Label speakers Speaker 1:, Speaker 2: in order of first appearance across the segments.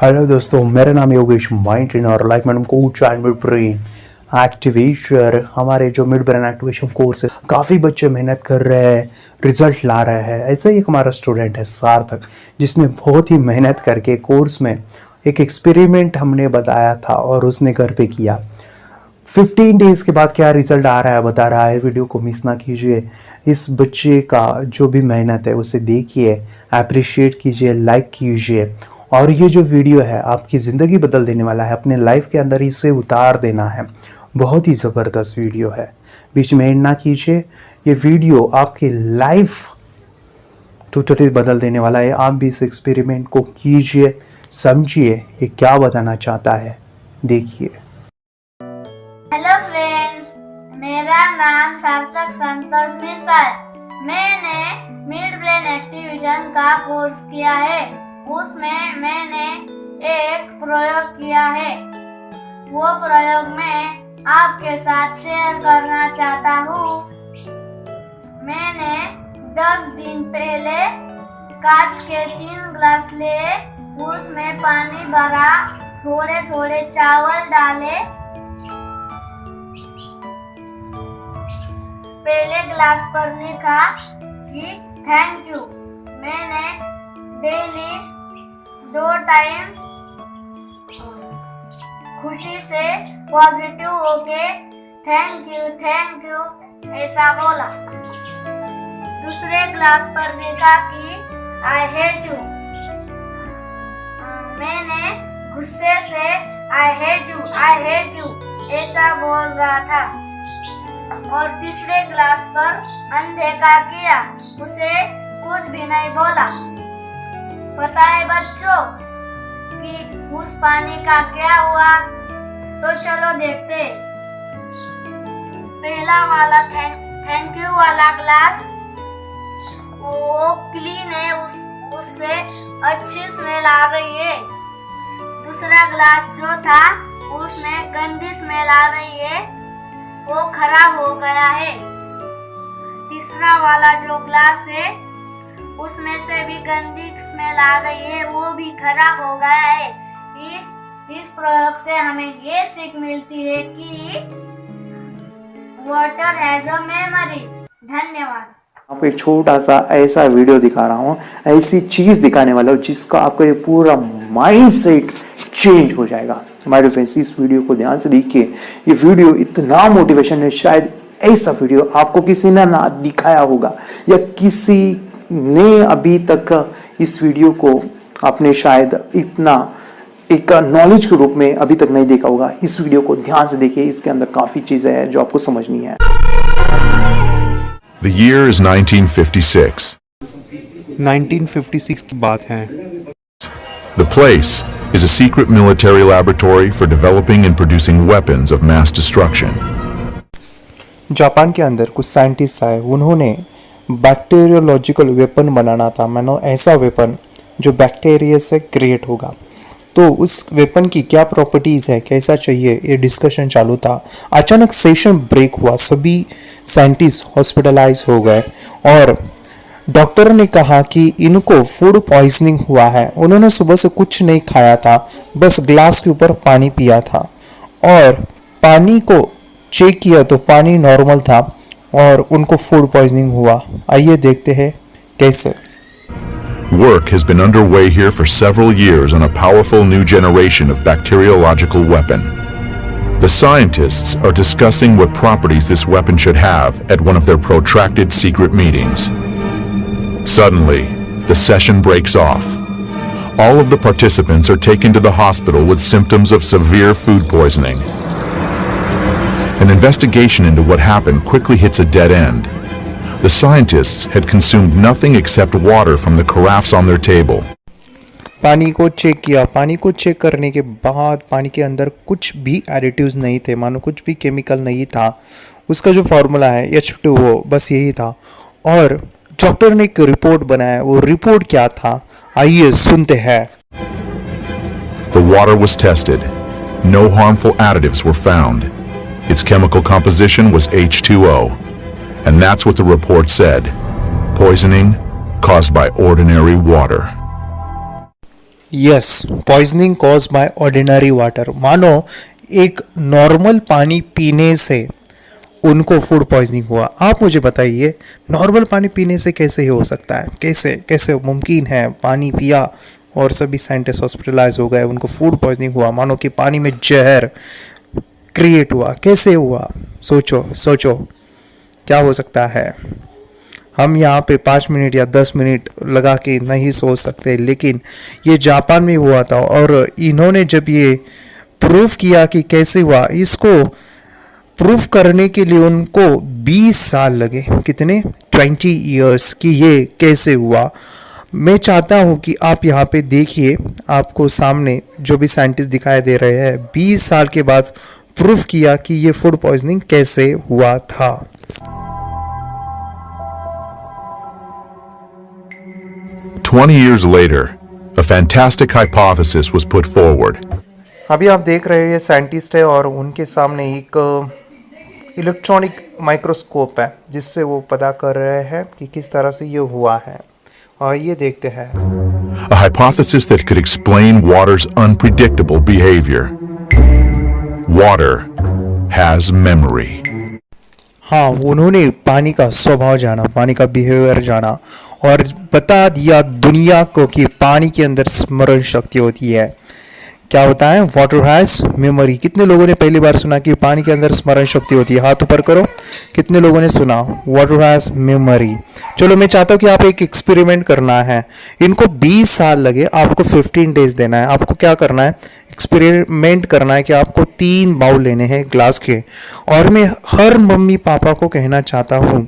Speaker 1: Hello दोस्तों, मेरा नाम योगेश, माइंड ट्रेनर और life madam coach and mid brain activator. हमारे जो मिड ब्रेन एक्टिवेशन कोर्स है, काफ़ी बच्चे मेहनत कर रहे हैं, रिजल्ट ला रहे हैं। ऐसा ही एक हमारा स्टूडेंट है सार्थक, जिसने बहुत ही मेहनत करके कोर्स में एक एक्सपेरिमेंट हमने बताया था और उसने घर पे किया। 15 डेज़ के बाद क्या रिजल्ट आ रहा है बता रहा है। वीडियो को मिस ना कीजिए। इस बच्चे का जो भी मेहनत है उसे देखिए, अप्रिशिएट कीजिए, लाइक कीजिए। और ये जो वीडियो है आपकी ज़िंदगी बदल देने वाला है। अपने लाइफ के अंदर इसे उतार देना है। बहुत ही ज़बरदस्त वीडियो है, बीच में एंड ना कीजिए। ये वीडियो आपकी लाइफ टोटली बदल देने वाला है। आप भी इस एक्सपेरिमेंट को कीजिए, समझिए ये क्या बताना चाहता है, देखिए।
Speaker 2: हेलो फ्रेंड्स, मेरा नाम सार्थक संतोष मिश्र। मैंने मिड ब्रेन एक्टिवेशन का कोर्स किया है। उसमें मैंने एक प्रयोग किया है। वो प्रयोग मैं आपके साथ शेयर करना चाहता हूँ। मैंने 10 दिन पहले कांच के 3 ग्लास लिए, उसमें पानी भरा, थोड़े थोड़े चावल डाले। पहले ग्लास पर लिखा कि थैंक यू। मैंने डेली 2 टाइम खुशी से पॉजिटिव होके थैंक यू ऐसा बोला। दूसरे ग्लास पर लिखा कि आई हेट यू। मैंने गुस्से से आई हेट यू ऐसा बोल रहा था। और तीसरे ग्लास पर अनदेखा किया, उसे कुछ भी नहीं बोला। पता है बच्चों कि उस पानी का क्या हुआ? तो चलो देखते। पहला वाला थैंक यू वाला ग्लास वो क्लीन है, उससे अच्छी स्मेल आ रही है। दूसरा ग्लास जो था उसमें गंदी स्मेल आ रही है, वो खराब हो गया है। तीसरा वाला जो ग्लास है उसमें से भी गंदी स्मेल आ रही है, वो भी खराब हो गया है। इस प्रयोग से हमें ये सीख मिलती है कि वाटर हैज अ मेमोरी। धन्यवाद।
Speaker 1: आपको एक छोटा सा ऐसा वीडियो दिखा रहा हूँ, ऐसी चीज दिखाने वाला हूँ जिसका आपका ये पूरा माइंड सेट चेंज हो जाएगा। हमारे फ्रेंड्स, इस वीडियो को ध्यान से देखिए। ये वीडियो इतना मोटिवेशन है, शायद ऐसा वीडियो आपको किसी ने ना दिखाया होगा, या किसी ने अभी तक इस वीडियो को आपने शायद इतना एक नॉलेज के रूप में अभी तक नहीं देखा होगा। इस वीडियो को ध्यान से देखिए, इसके अंदर काफी चीजें हैं जो आपको समझनी है।
Speaker 3: The year is 1956.
Speaker 4: 1956 की बात है।
Speaker 3: The place is a secret military laboratory for developing and producing weapons of mass destruction.
Speaker 4: Japan के अंदर कुछ साइंटिस्ट आए, उन्होंने बैक्टीरियोलॉजिकल वेपन बनाना था। मानो ऐसा वेपन जो बैक्टीरिया से क्रिएट होगा। तो उस वेपन की क्या प्रॉपर्टीज़ है, कैसा चाहिए, ये डिस्कशन चालू था। अचानक सेशन ब्रेक हुआ, सभी साइंटिस्ट हॉस्पिटलाइज हो गए और डॉक्टर ने कहा कि इनको फूड पॉइजनिंग हुआ है। उन्होंने सुबह से कुछ नहीं खाया था, बस ग्लास के ऊपर पानी पिया था और पानी को चेक किया तो पानी नॉर्मल था और उनको फूड पॉइजनिंग हुआ। आइए देखते हैं कैसे।
Speaker 3: Work has been underway here for several years on a powerful new generation of bacteriological weapon. The scientists are discussing what properties this weapon should have at one of their protracted secret meetings. Suddenly, the session breaks off. All of the participants are taken to the hospital with symptoms of severe food poisoning. An investigation into what happened quickly hits a dead end. The scientists had consumed nothing except water from the carafes on their table.
Speaker 4: पानी को check किया। पानी को check करने के बाद पानी के अंदर कुछ भी एडिटिव्स नहीं थे, मानो कुछ भी केमिकल नहीं था। उसका जो फॉर्मूला है H2O, बस यही था। और डॉक्टर ने एक रिपोर्ट बनाया। वो रिपोर्ट क्या था, आइए सुनते हैं।
Speaker 3: The water was tested. No harmful additives were found. Its chemical composition was H2O. And that's what the report said. Poisoning caused by ordinary water.
Speaker 4: Yes, poisoning cause by ordinary water. मानो एक normal पानी पीने से उनको food poisoning हुआ। आप मुझे बताइए नॉर्मल पानी पीने से कैसे हो सकता है, कैसे कैसे मुमकिन है? पानी पिया और सभी साइंटिस्ट हॉस्पिटलाइज हो गए, उनको फूड पॉइजनिंग हुआ, मानो कि पानी में जहर क्रिएट हुआ। कैसे हुआ? सोचो सोचो क्या हो सकता है। हम यहाँ पे 5 मिनट या 10 मिनट लगा के नहीं सोच सकते, लेकिन ये जापान में हुआ था और इन्होंने जब ये प्रूफ किया कि कैसे हुआ, इसको प्रूफ करने के लिए उनको 20 साल लगे। कितने? 20 इयर्स कि ये कैसे हुआ। मैं चाहता हूँ कि आप यहाँ पे देखिए, आपको सामने जो भी साइंटिस्ट दिखाई दे रहे हैं 20 साल के बाद प्रूफ किया कि ये फूड पॉइजनिंग कैसे हुआ था।
Speaker 3: 20 years later, a fantastic hypothesis was put forward.
Speaker 4: अभी आप देख रहे हैं ये साइंटिस्ट है और उनके सामने एक इलेक्ट्रॉनिक माइक्रोस्कोप है जिससे वो पता कर रहे हैं कि किस तरह से ये हुआ है। और ये देखते हैं।
Speaker 3: A hypothesis that could explain water's unpredictable behavior. Water has memory.
Speaker 4: हाँ, उन्होंने पानी का स्वभाव जाना, पानी का बिहेवियर जाना और बता दिया दुनिया को कि पानी के अंदर स्मरण शक्ति होती है। क्या होता है? Water has memory. कितने लोगों ने पहली बार सुना कि पानी के अंदर स्मरण शक्ति होती है? हाथ ऊपर करो। कितने लोगों ने सुना? Water has memory. चलो, मैं चाहता हूँ कि आप एक एक्सपेरिमेंट करना है। इनको 20 साल लगे, आपको 15 डेज देना है। आपको क्या करना है? एक्सपेरिमेंट करना है कि आपको 3 बाउल लेने हैं ग्लास के। और मैं हर मम्मी पापा को कहना चाहता हूँ,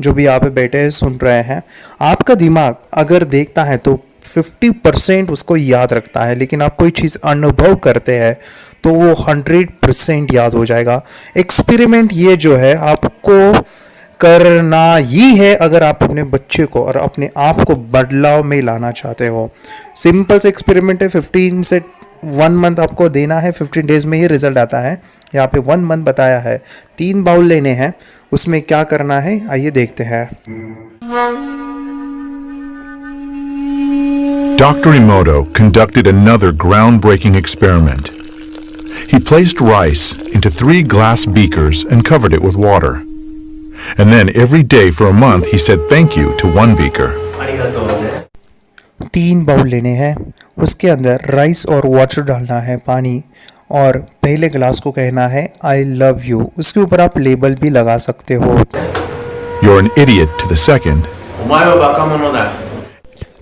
Speaker 4: जो भी यहाँ पे बैठे हैं सुन रहे हैं, आपका दिमाग अगर देखता है तो 50% उसको याद रखता है, लेकिन आप कोई चीज़ अनुभव करते हैं तो वो 100% याद हो जाएगा। एक्सपेरिमेंट ये जो है आपको करना ही है अगर आप अपने बच्चे को और अपने आप को बदलाव में लाना चाहते हो। सिंपल से एक्सपेरिमेंट है। 15 से 1 मंथ आपको देना है, 15 डेज में ही रिजल्ट आता है। यहाँ पे 1 मंथ बताया है। 3 बाउल लेने हैं, उसमें क्या करना है आइए देखते हैं।
Speaker 3: Dr. Emoto conducted another groundbreaking experiment. He placed rice into 3 glass beakers and covered it with water. And then every day for a month he said thank you to 1 beaker.
Speaker 4: 3 bowl लेने हैं, उसके अंदर rice और water डालना है, पानी, और पहले ग्लास को कहना है आई लव यू। उसके ऊपर आप लेबल भी लगा सकते हो।
Speaker 3: You're an idiot to the second.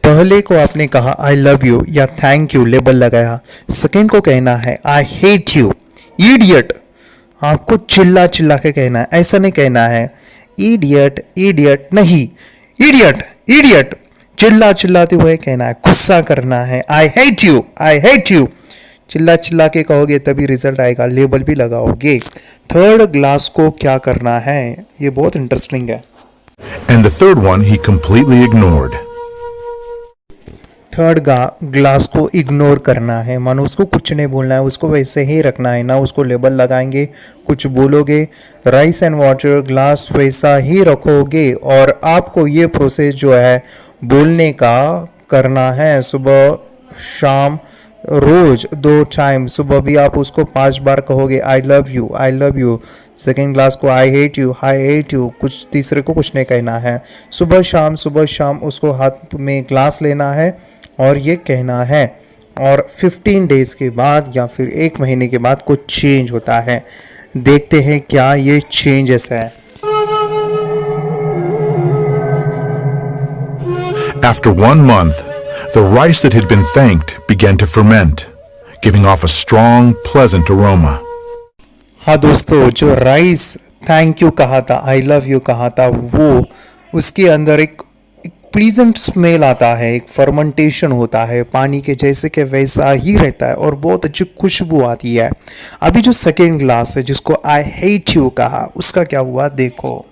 Speaker 4: पहले को आपने कहा आई लव यू या थैंक यू, लेबल लगाया। सेकंड को कहना है आई हेट यू, इडियट। आपको चिल्ला चिल्ला के कहना है, ऐसा नहीं कहना है इडियट इडियट, नहीं, इडियट इडियट, चिल्ला चिल्लाते हुए कहना है, गुस्सा करना है। आई hate you, I hate you, चिल्ला चिल्ला के कहोगे तभी रिजल्ट आएगा, लेबल भी लगाओगे। थर्ड ग्लास को क्या करना है, ये बहुत इंटरेस्टिंग है।
Speaker 3: And the third one he completely ignored.
Speaker 4: Third glass को इग्नोर करना है, मानो उसको कुछ नहीं बोलना है, उसको वैसे ही रखना है, ना उसको लेबल लगाएंगे, कुछ बोलोगे। राइस एंड वाटर ग्लास वैसा ही रखोगे और आपको ये प्रोसेस जो है बोलने का करना है, सुबह शाम रोज 2 टाइम। सुबह भी आप उसको 5 बार कहोगे I love you, I love you. Second glass को I hate you, I hate you, कुछ तीसरे को कुछ नहीं कहना है। सुबह शाम उसको हाथ में ग्लास लेना है और ये कहना है। और 15 डेज के बाद या फिर 1 महीने के बाद कुछ चेंज होता है। देखते हैं क्या ये चेंजेस है।
Speaker 3: After 1 month, the rice that had been thanked began to ferment, giving off a strong, pleasant aroma.
Speaker 4: हाँ दोस्तों, जो राइस थैंक यू कहा था, आई लव यू कहा था, वो उसके अंदर एक प्लीजेंट स्मेल आता है, एक फर्मेंटेशन होता है, पानी के जैसे के वैसा ही रहता है और बहुत अच्छी खुशबू आती है। अभी जो सेकेंड ग्लास है जिसको आई हेट यू कहा, उसका क्या हुआ देखो।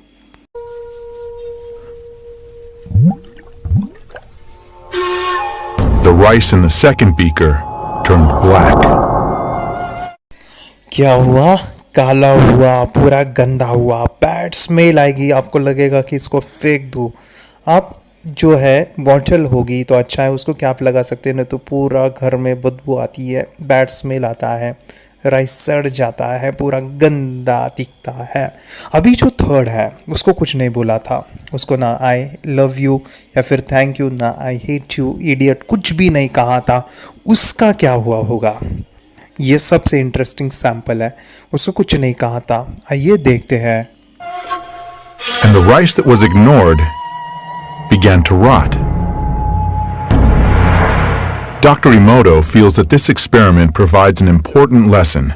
Speaker 3: The rice in the second beaker turned black.
Speaker 4: क्या हुआ? काला हुआ, पूरा गंदा हुआ, बैड स्मेल आएगी, आपको लगेगा कि इसको फेंक दूं। आप जो है बॉटल होगी तो अच्छा है, उसको कैप लगा सकते हैं, नहीं तो पूरा घर में बदबू आती है, बैड स्मेल आता है, राइस सड़ जाता है, पूरा गंदा दिखता है। अभी जो थर्ड है उसको कुछ नहीं बोला था, उसको ना आई लव यू या फिर थैंक यू, ना आई हेट यू, इडियट कुछ भी नहीं कहा था। उसका क्या हुआ होगा, ये सबसे इंटरेस्टिंग सैंपल है। उसको कुछ नहीं कहा था, आइए देखते हैं।
Speaker 3: And the rice that was ignored began to rot. Dr. Emoto feels that this experiment provides an important lesson.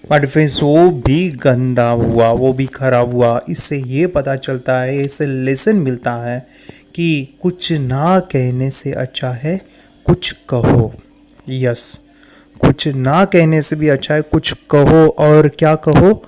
Speaker 4: But friends वो भी गंदा हुआ, वो भी खराब हुआ। इससे ये पता चलता है, इससे लेसन मिलता है कि कुछ ना कहने से अच्छा है कुछ कहो। यस, कुछ ना कहने से भी अच्छा है कुछ कहो। और क्या कहो?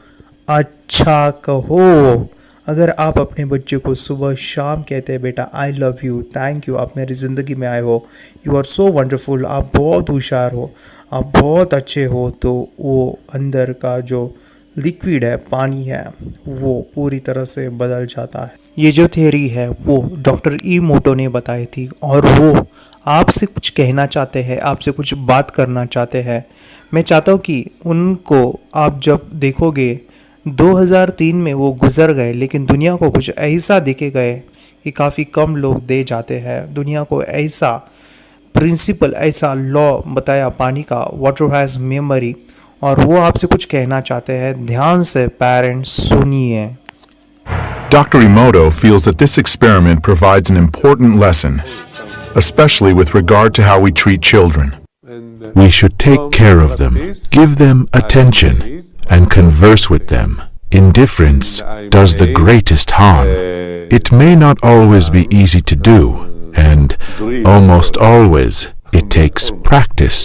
Speaker 4: अच्छा कहो। अगर आप अपने बच्चे को सुबह शाम कहते हैं बेटा आई लव यू, थैंक यू, आप मेरी ज़िंदगी में आए हो, यू आर सो वंडरफुल, आप बहुत होशियार हो, आप बहुत अच्छे हो, तो वो अंदर का जो लिक्विड है, पानी है, वो पूरी तरह से बदल जाता है। ये जो थियरी है वो डॉक्टर इमोटो ने बताई थी, और वो आपसे कुछ कहना चाहते हैं, आपसे कुछ बात करना चाहते हैं। मैं चाहता हूँ कि उनको आप जब देखोगे 2003 में वो गुजर गए, लेकिन दुनिया को कुछ ऐसा दिखे गए कि काफ़ी कम लोग दे जाते हैं। दुनिया को ऐसा प्रिंसिपल, ऐसा लॉ बताया पानी का, वाटर हैज़ मेमोरी, और वो आपसे कुछ कहना चाहते हैं। ध्यान से पेरेंट्स सुनिए।
Speaker 3: Dr. Emoto feels that this experiment provides an important lesson, especially with regard to how we treat children. We should take care of them, give them attention, and converse with them. Indifference does the greatest harm. It may not always be easy to do, and almost always it takes practice.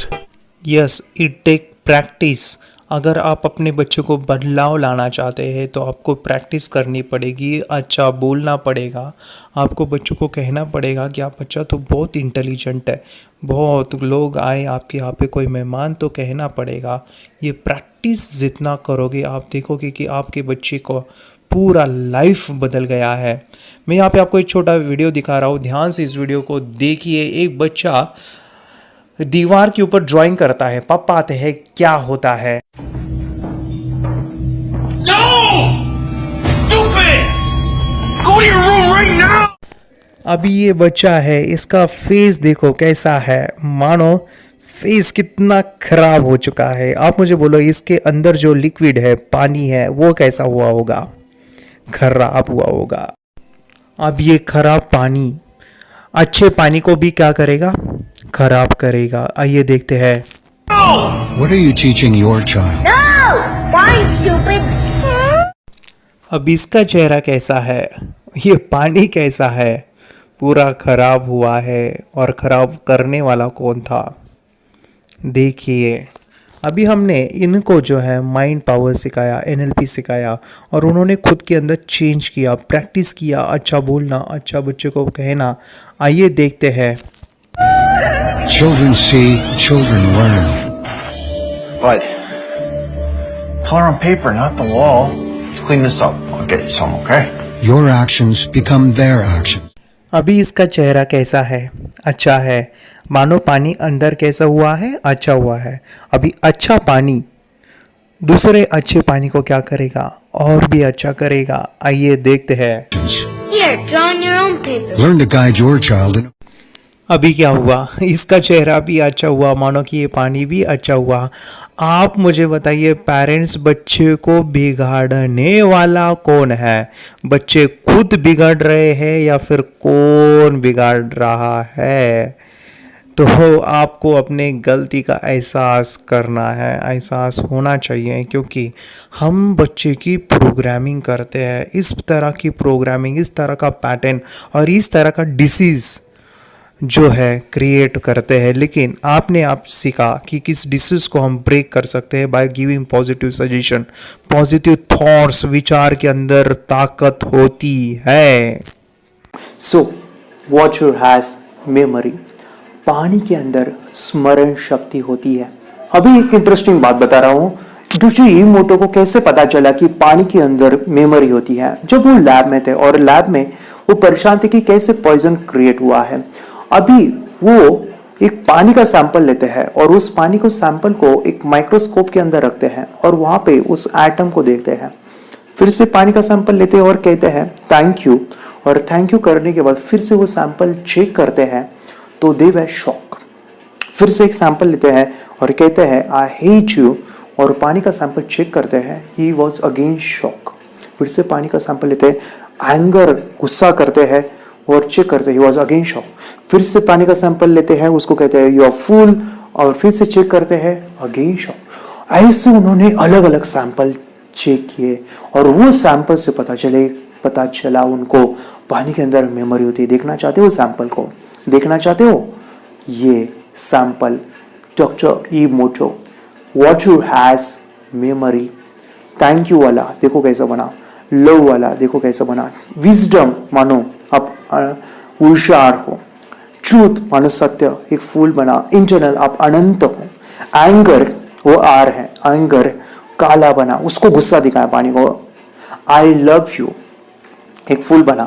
Speaker 4: Yes, it take practice. अगर आप अपने बच्चों को बदलाव लाना चाहते हैं तो आपको प्रैक्टिस करनी पड़ेगी, अच्छा बोलना पड़ेगा, आपको बच्चों को कहना पड़ेगा कि आप बच्चा तो बहुत इंटेलिजेंट है, बहुत लोग आए आपके यहाँ पे, कोई मेहमान, तो कहना पड़ेगा। ये प्रैक्टिस जितना करोगे आप देखोगे कि आपके बच्चे को पूरा लाइफ बदल गया है। मैं यहाँ पे आपको एक छोटा वीडियो दिखा रहा हूँ, ध्यान से इस वीडियो को देखिए। एक बच्चा दीवार के ऊपर ड्राइंग करता है, पापा आते हैं, क्या होता है? अभी ये बच्चा है, इसका फेस देखो कैसा है, मानो फेस कितना खराब हो चुका है। आप मुझे बोलो इसके अंदर जो लिक्विड है, पानी है, वो कैसा हुआ होगा? खराब हुआ होगा। अब ये खराब पानी अच्छे पानी को भी क्या करेगा? खराब करेगा। आइए देखते हैं।
Speaker 5: What are you teaching your child?
Speaker 2: No! Fine, stupid!
Speaker 4: अब इसका चेहरा कैसा है? ये पानी कैसा है? पूरा खराब हुआ है। और खराब करने वाला कौन था? देखिए, अभी हमने इनको जो है माइंड पावर सिखाया, NLP सिखाया, और उन्होंने खुद के अंदर चेंज किया, प्रैक्टिस किया, अच्छा बोलना, अच्छा बच्चे को कहना। आइए देखते हैं।
Speaker 5: Children see, children learn.
Speaker 6: Bud, color on paper, not the wall. Let's clean this up. I'll get you some, okay?
Speaker 5: Your actions become their actions.
Speaker 4: अभी इसका चेहरा कैसा है? अच्छा है। मानो पानी अंदर कैसा हुआ है? अच्छा हुआ है। अभी अच्छा पानी दूसरे अच्छे पानी को क्या करेगा? और भी अच्छा करेगा। आइए देखते हैं।
Speaker 2: Here, draw on your own paper.
Speaker 5: Learn to guide your child in
Speaker 4: अभी क्या हुआ? इसका चेहरा भी अच्छा हुआ, मानो कि ये पानी भी अच्छा हुआ। आप मुझे बताइए, पेरेंट्स बच्चे को बिगाड़ने वाला कौन है? बच्चे खुद बिगड़ रहे हैं या फिर कौन बिगाड़ रहा है? तो आपको अपने गलती का एहसास करना है, एहसास होना चाहिए, क्योंकि हम बच्चे की प्रोग्रामिंग करते हैं। इस तरह की प्रोग्रामिंग, इस तरह का पैटर्न और इस तरह का डिसीज़ जो है क्रिएट करते हैं। लेकिन आपने आप सीखा कि किस डिसीज को हम ब्रेक कर सकते हैं by giving positive suggestion, positive thoughts. विचार के अंदर ताकत होती है।
Speaker 1: सो वाटर हैज मेमोरी, पानी के अंदर स्मरण शक्ति होती है। अभी एक इंटरेस्टिंग बात बता रहा हूँ। डॉक्टर इमोटो को कैसे पता चला कि पानी के अंदर मेमोरी होती है? जब वो लैब में थे और लैब में वो परेशान थे कि कैसे पॉइजन क्रिएट हुआ है। अभी वो एक पानी का सैंपल लेते हैं और उस पानी को सैंपल को एक माइक्रोस्कोप के अंदर रखते हैं और वहां पे उस एटम को देखते हैं। फिर से पानी का सैंपल लेते हैं और कहते हैं थैंक यू, और थैंक यू करने के बाद फिर से वो सैंपल चेक करते हैं तो दे वर शॉक। फिर से एक सैंपल लेते हैं और कहते हैं आई हेट यू, और पानी का सैंपल चेक करते हैं, ही वॉज अगेन शॉक। फिर से पानी का सैंपल लेते हैं, एंगर गुस्सा करते हैं और चेक करते हैं, ही वॉज अगेन शॉक। फिर से पानी का सैंपल लेते हैं, उसको कहते हैं यू आर फूल, और फिर से चेक करते हैं, अगेन शॉक। ऐसे उन्होंने अलग अलग सैंपल चेक किए और वो सैंपल से पता चला उनको पानी के अंदर मेमोरी होती है। देखना चाहते हो सैंपल को? देखना चाहते हो? ये sample doctor इमोटो water has memory. Thank you वाला देखो कैसा बना, लव वाला देखो कैसा बना, विजडम मानो आप होशियार हो, ट्रूथ मानो सत्य एक फूल बना, इंटरनल आप अनंत हो, एंगर वो आर है, एंगर काला बना, उसको गुस्सा दिखाया पानी को, आई लव यू एक फूल बना,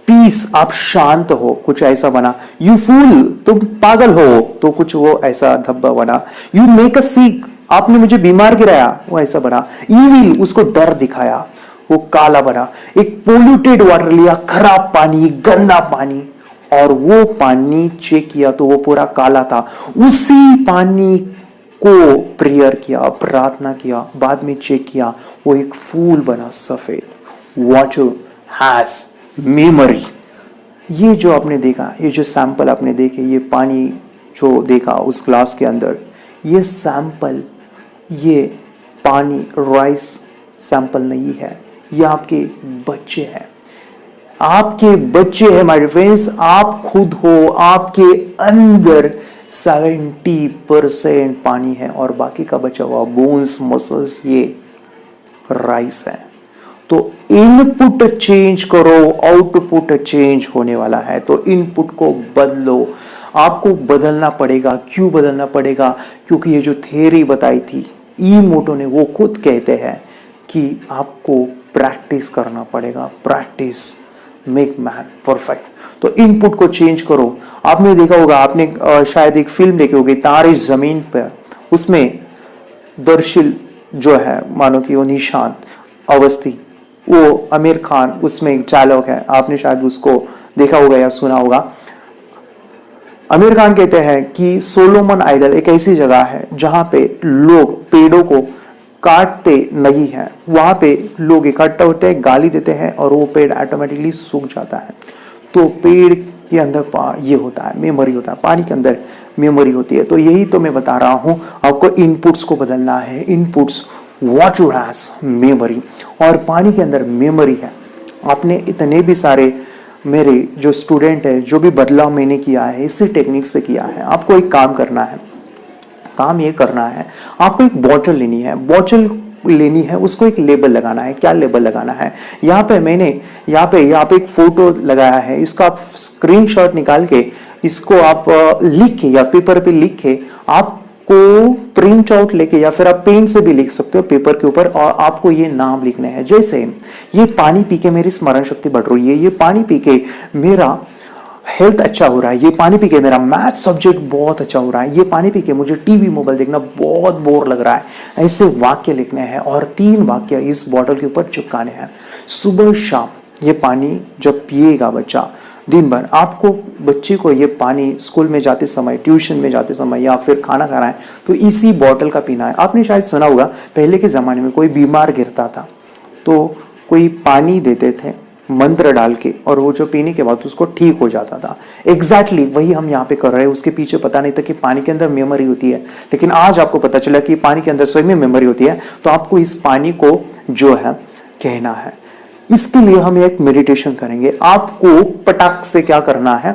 Speaker 1: पीस आप शांत हो कुछ ऐसा बना, यू फूल तुम पागल हो तो कुछ वो ऐसा धब्बा बना, यू मेक अ सीक आपने मुझे बीमार गिराया वो ऐसा बना, ईविल उसको डर दिखाया वो काला बना, एक पोल्यूटेड वाटर लिया खराब पानी गंदा पानी और वो पानी चेक किया तो वो पूरा काला था, उसी पानी को प्रेयर किया प्रार्थना किया बाद में चेक किया वो एक फूल बना सफेद। Water has memory. ये जो आपने देखा, ये जो सैंपल आपने देखे, ये पानी जो देखा उस ग्लास के अंदर, ये सैंपल, ये पानी राइस सैंपल नहीं है, ये आपके बच्चे हैं, आपके बच्चे हैं माय फ्रेंड्स, आप खुद हो, आपके अंदर 70% पानी है और बाकी का बचा हुआ बोन्स मसल्स ये राइस है। तो इनपुट चेंज करो, आउटपुट चेंज होने वाला है, तो इनपुट को बदलो, आपको बदलना पड़ेगा। क्यों बदलना पड़ेगा? क्योंकि ये जो थ्योरी बताई थी इमोटो ने, वो खुद कहते हैं कि आपको प्रैक्टिस करना पड़ेगा, प्रैक्टिस मेक मैन परफेक्ट। तो इनपुट को चेंज करो। आपने देखा होगा, आपने शायद एक फिल्म देखी होगी तारे जमीन पर, उसमें दर्शिल जो है मानो कि वो निशांत अवस्थी, वो आमिर खान उसमें एक डायलॉग है, आपने शायद उसको देखा होगा या सुना होगा। आमिर खान कहते हैं कि सोलोमन आइलैंड एक ऐसी जगह है जहां पे लोग पेड़ों को काटते नहीं है, वहां पे लोग इकट्ठा होते हैं, गाली देते हैं और वो पेड़ ऑटोमेटिकली सूख जाता है। तो पेड़ के अंदर ये होता है, मेमोरी होता है, पानी के अंदर मेमोरी होती है। तो यही तो मैं बता रहा हूं, आपको इनपुट्स को बदलना है। इनपुट्स वाटर हैज मेमोरी, और पानी के अंदर मेमोरी है। आपने इतने भी सारे मेरे जो स्टूडेंट है, जो भी बदलाव मैंने किया है इसी टेक्निक से किया है। आपको एक काम करना है, काम ये करना है, आपको एक बॉटल लेनी है, बॉटल लेनी है, उसको एक लेबल लगाना है। क्या लेबल लगाना है? यहाँ पे मैंने यहाँ पे एक फोटो लगाया है, इसका आप स्क्रीनशॉट निकाल के इसको आप लिख के या पेपर पे लिख के आपको प्रिंट आउट लेके या फिर आप पेन से भी लिख सकते हो पेपर के ऊपर, और आपको ये नाम लिखने हैं। जैसे ये पानी पी के मेरी स्मरण शक्ति बढ़ रही है, ये पानी पी के मेरा हेल्थ अच्छा हो रहा है, ये पानी पी के मेरा मैथ सब्जेक्ट बहुत अच्छा हो रहा है, ये पानी पी के मुझे टीवी मोबाइल देखना बहुत बोर लग रहा है। ऐसे वाक्य लिखने हैं और 3 वाक्य इस बॉटल के ऊपर चिपकाने हैं। सुबह शाम ये पानी जब पिएगा बच्चा दिन भर, आपको बच्चे को ये पानी स्कूल में जाते समय, ट्यूशन में जाते समय या फिर खाना खा रहा है तो इसी बॉटल का पीना है। आपने शायद सुना होगा पहले के ज़माने में कोई बीमार गिरता था तो कोई पानी देते थे मंत्र डाल के, और वो जो पीने के बाद उसको ठीक हो जाता था। एग्जैक्टली वही हम यहाँ पे कर रहे हैं। उसके पीछे पता नहीं था कि पानी के अंदर मेमोरी होती है, लेकिन आज आपको पता चला कि पानी के अंदर सही में मेमोरी होती है। तो आपको इस पानी को जो है कहना है। इसके लिए हम एक मेडिटेशन करेंगे। आपको पटाख से क्या करना है?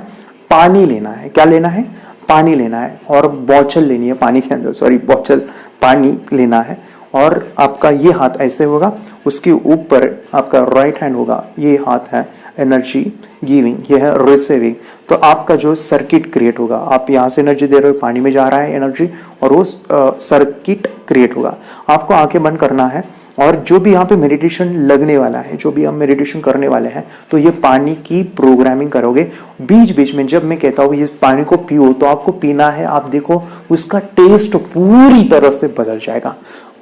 Speaker 1: पानी लेना है। क्या लेना है? पानी लेना है, और बोतल लेनी है पानी के अंदर, बोतल पानी लेना है। और आपका ये हाथ ऐसे होगा, उसके ऊपर आपका राइट हैंड होगा, ये हाथ है एनर्जी गिविंग, ये है रिसीविंग। तो आपका जो सर्किट क्रिएट होगा, आप यहाँ से एनर्जी दे रहे हो, पानी में जा रहा है एनर्जी और वो सर्किट क्रिएट होगा। आपको आंखें बंद करना है
Speaker 4: और जो भी यहाँ पे मेडिटेशन लगने वाला है, जो भी हम मेडिटेशन करने वाले हैं, तो ये पानी की प्रोग्रामिंग करोगे। बीच बीच में जब मैं कहता हूँ ये पानी को पियो, तो आपको पीना है। आप देखो उसका टेस्ट पूरी तरह से बदल जाएगा,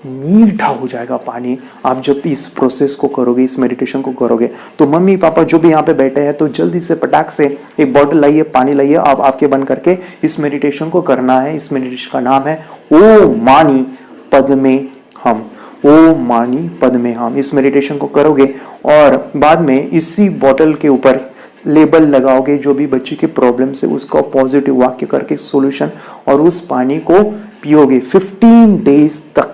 Speaker 4: मीठा हो जाएगा पानी। आप जब इस प्रोसेस को करोगे, इस मेडिटेशन को करोगे, तो मम्मी पापा जो भी यहाँ पे बैठे हैं, तो जल्दी से पटाख से एक बॉटल लाइए, पानी लाइए, आप आंखें बंद करके इस मेडिटेशन को करना है। इस मेडिटेशन का नाम है ओम मानी पद्मे हम। ओम मानी पद्मे हम। इस मेडिटेशन को करोगे और बाद में इसी बॉटल के ऊपर लेबल लगाओगे, जो भी बच्चे की प्रॉब्लम से उसका पॉजिटिव वाक्य करके सॉल्यूशन, और उस पानी को पियोगे 15 डेज तक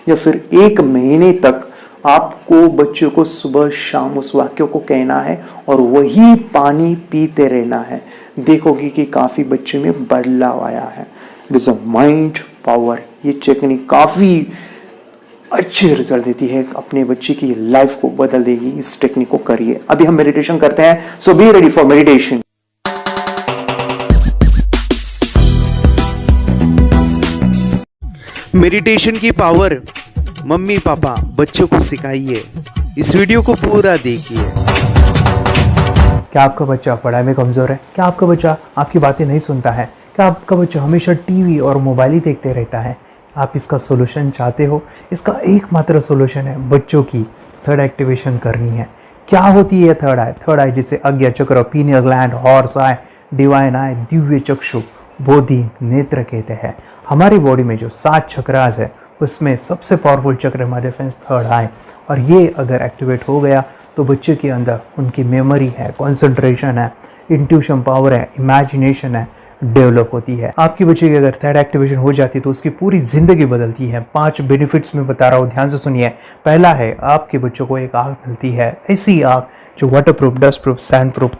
Speaker 4: या फिर 1 महीने तक। आपको बच्चों को सुबह शाम उस वाक्य को कहना है और वही पानी पीते रहना है। देखोगे कि काफी बच्चे में बदलाव आया है। It is a mind power. ये टेक्निक काफी अच्छे रिजल्ट देती है, अपने बच्चे की लाइफ को बदल देगी। इस टेक्निक को करिए। अभी हम मेडिटेशन करते हैं, so be ready for meditation.
Speaker 7: Meditation की पावर मम्मी पापा बच्चों को सिखाइए। इस वीडियो को पूरा देखिए।
Speaker 1: क्या आपका बच्चा पढ़ाई में कमज़ोर है? क्या आपका बच्चा आपकी बातें नहीं सुनता है? क्या आपका बच्चा हमेशा टीवी और मोबाइल ही देखते रहता है? आप इसका सोल्यूशन चाहते हो? इसका एकमात्र सोल्यूशन है बच्चों की थर्ड एक्टिवेशन करनी है। क्या होती है थर्ड आई? थर्ड आई जिसे Ajna chakra, pineal gland, horse eye, divine eye, दिव्य चक्षु, बोधि नेत्र कहते हैं। हमारी बॉडी में जो 7 चक्रास है, उसमें सबसे पावरफुल चक्र हमारे फ्रेंड्स थर्ड आई। और ये अगर एक्टिवेट हो गया तो बच्चे के अंदर उनकी मेमोरी है, कंसंट्रेशन है, इंट्यूशन पावर है, इमेजिनेशन है, डेवलप होती है। आपकी बच्चे की अगर थर्ड एक्टिवेशन हो जाती है तो उसकी पूरी जिंदगी बदलती है। 5 बेनिफिट्स में बता रहा हूँ, ध्यान से सुनिए। पहला है, आपके बच्चों को एक आँख मिलती है, ऐसी आँख जो waterproof, dustproof, sand proof,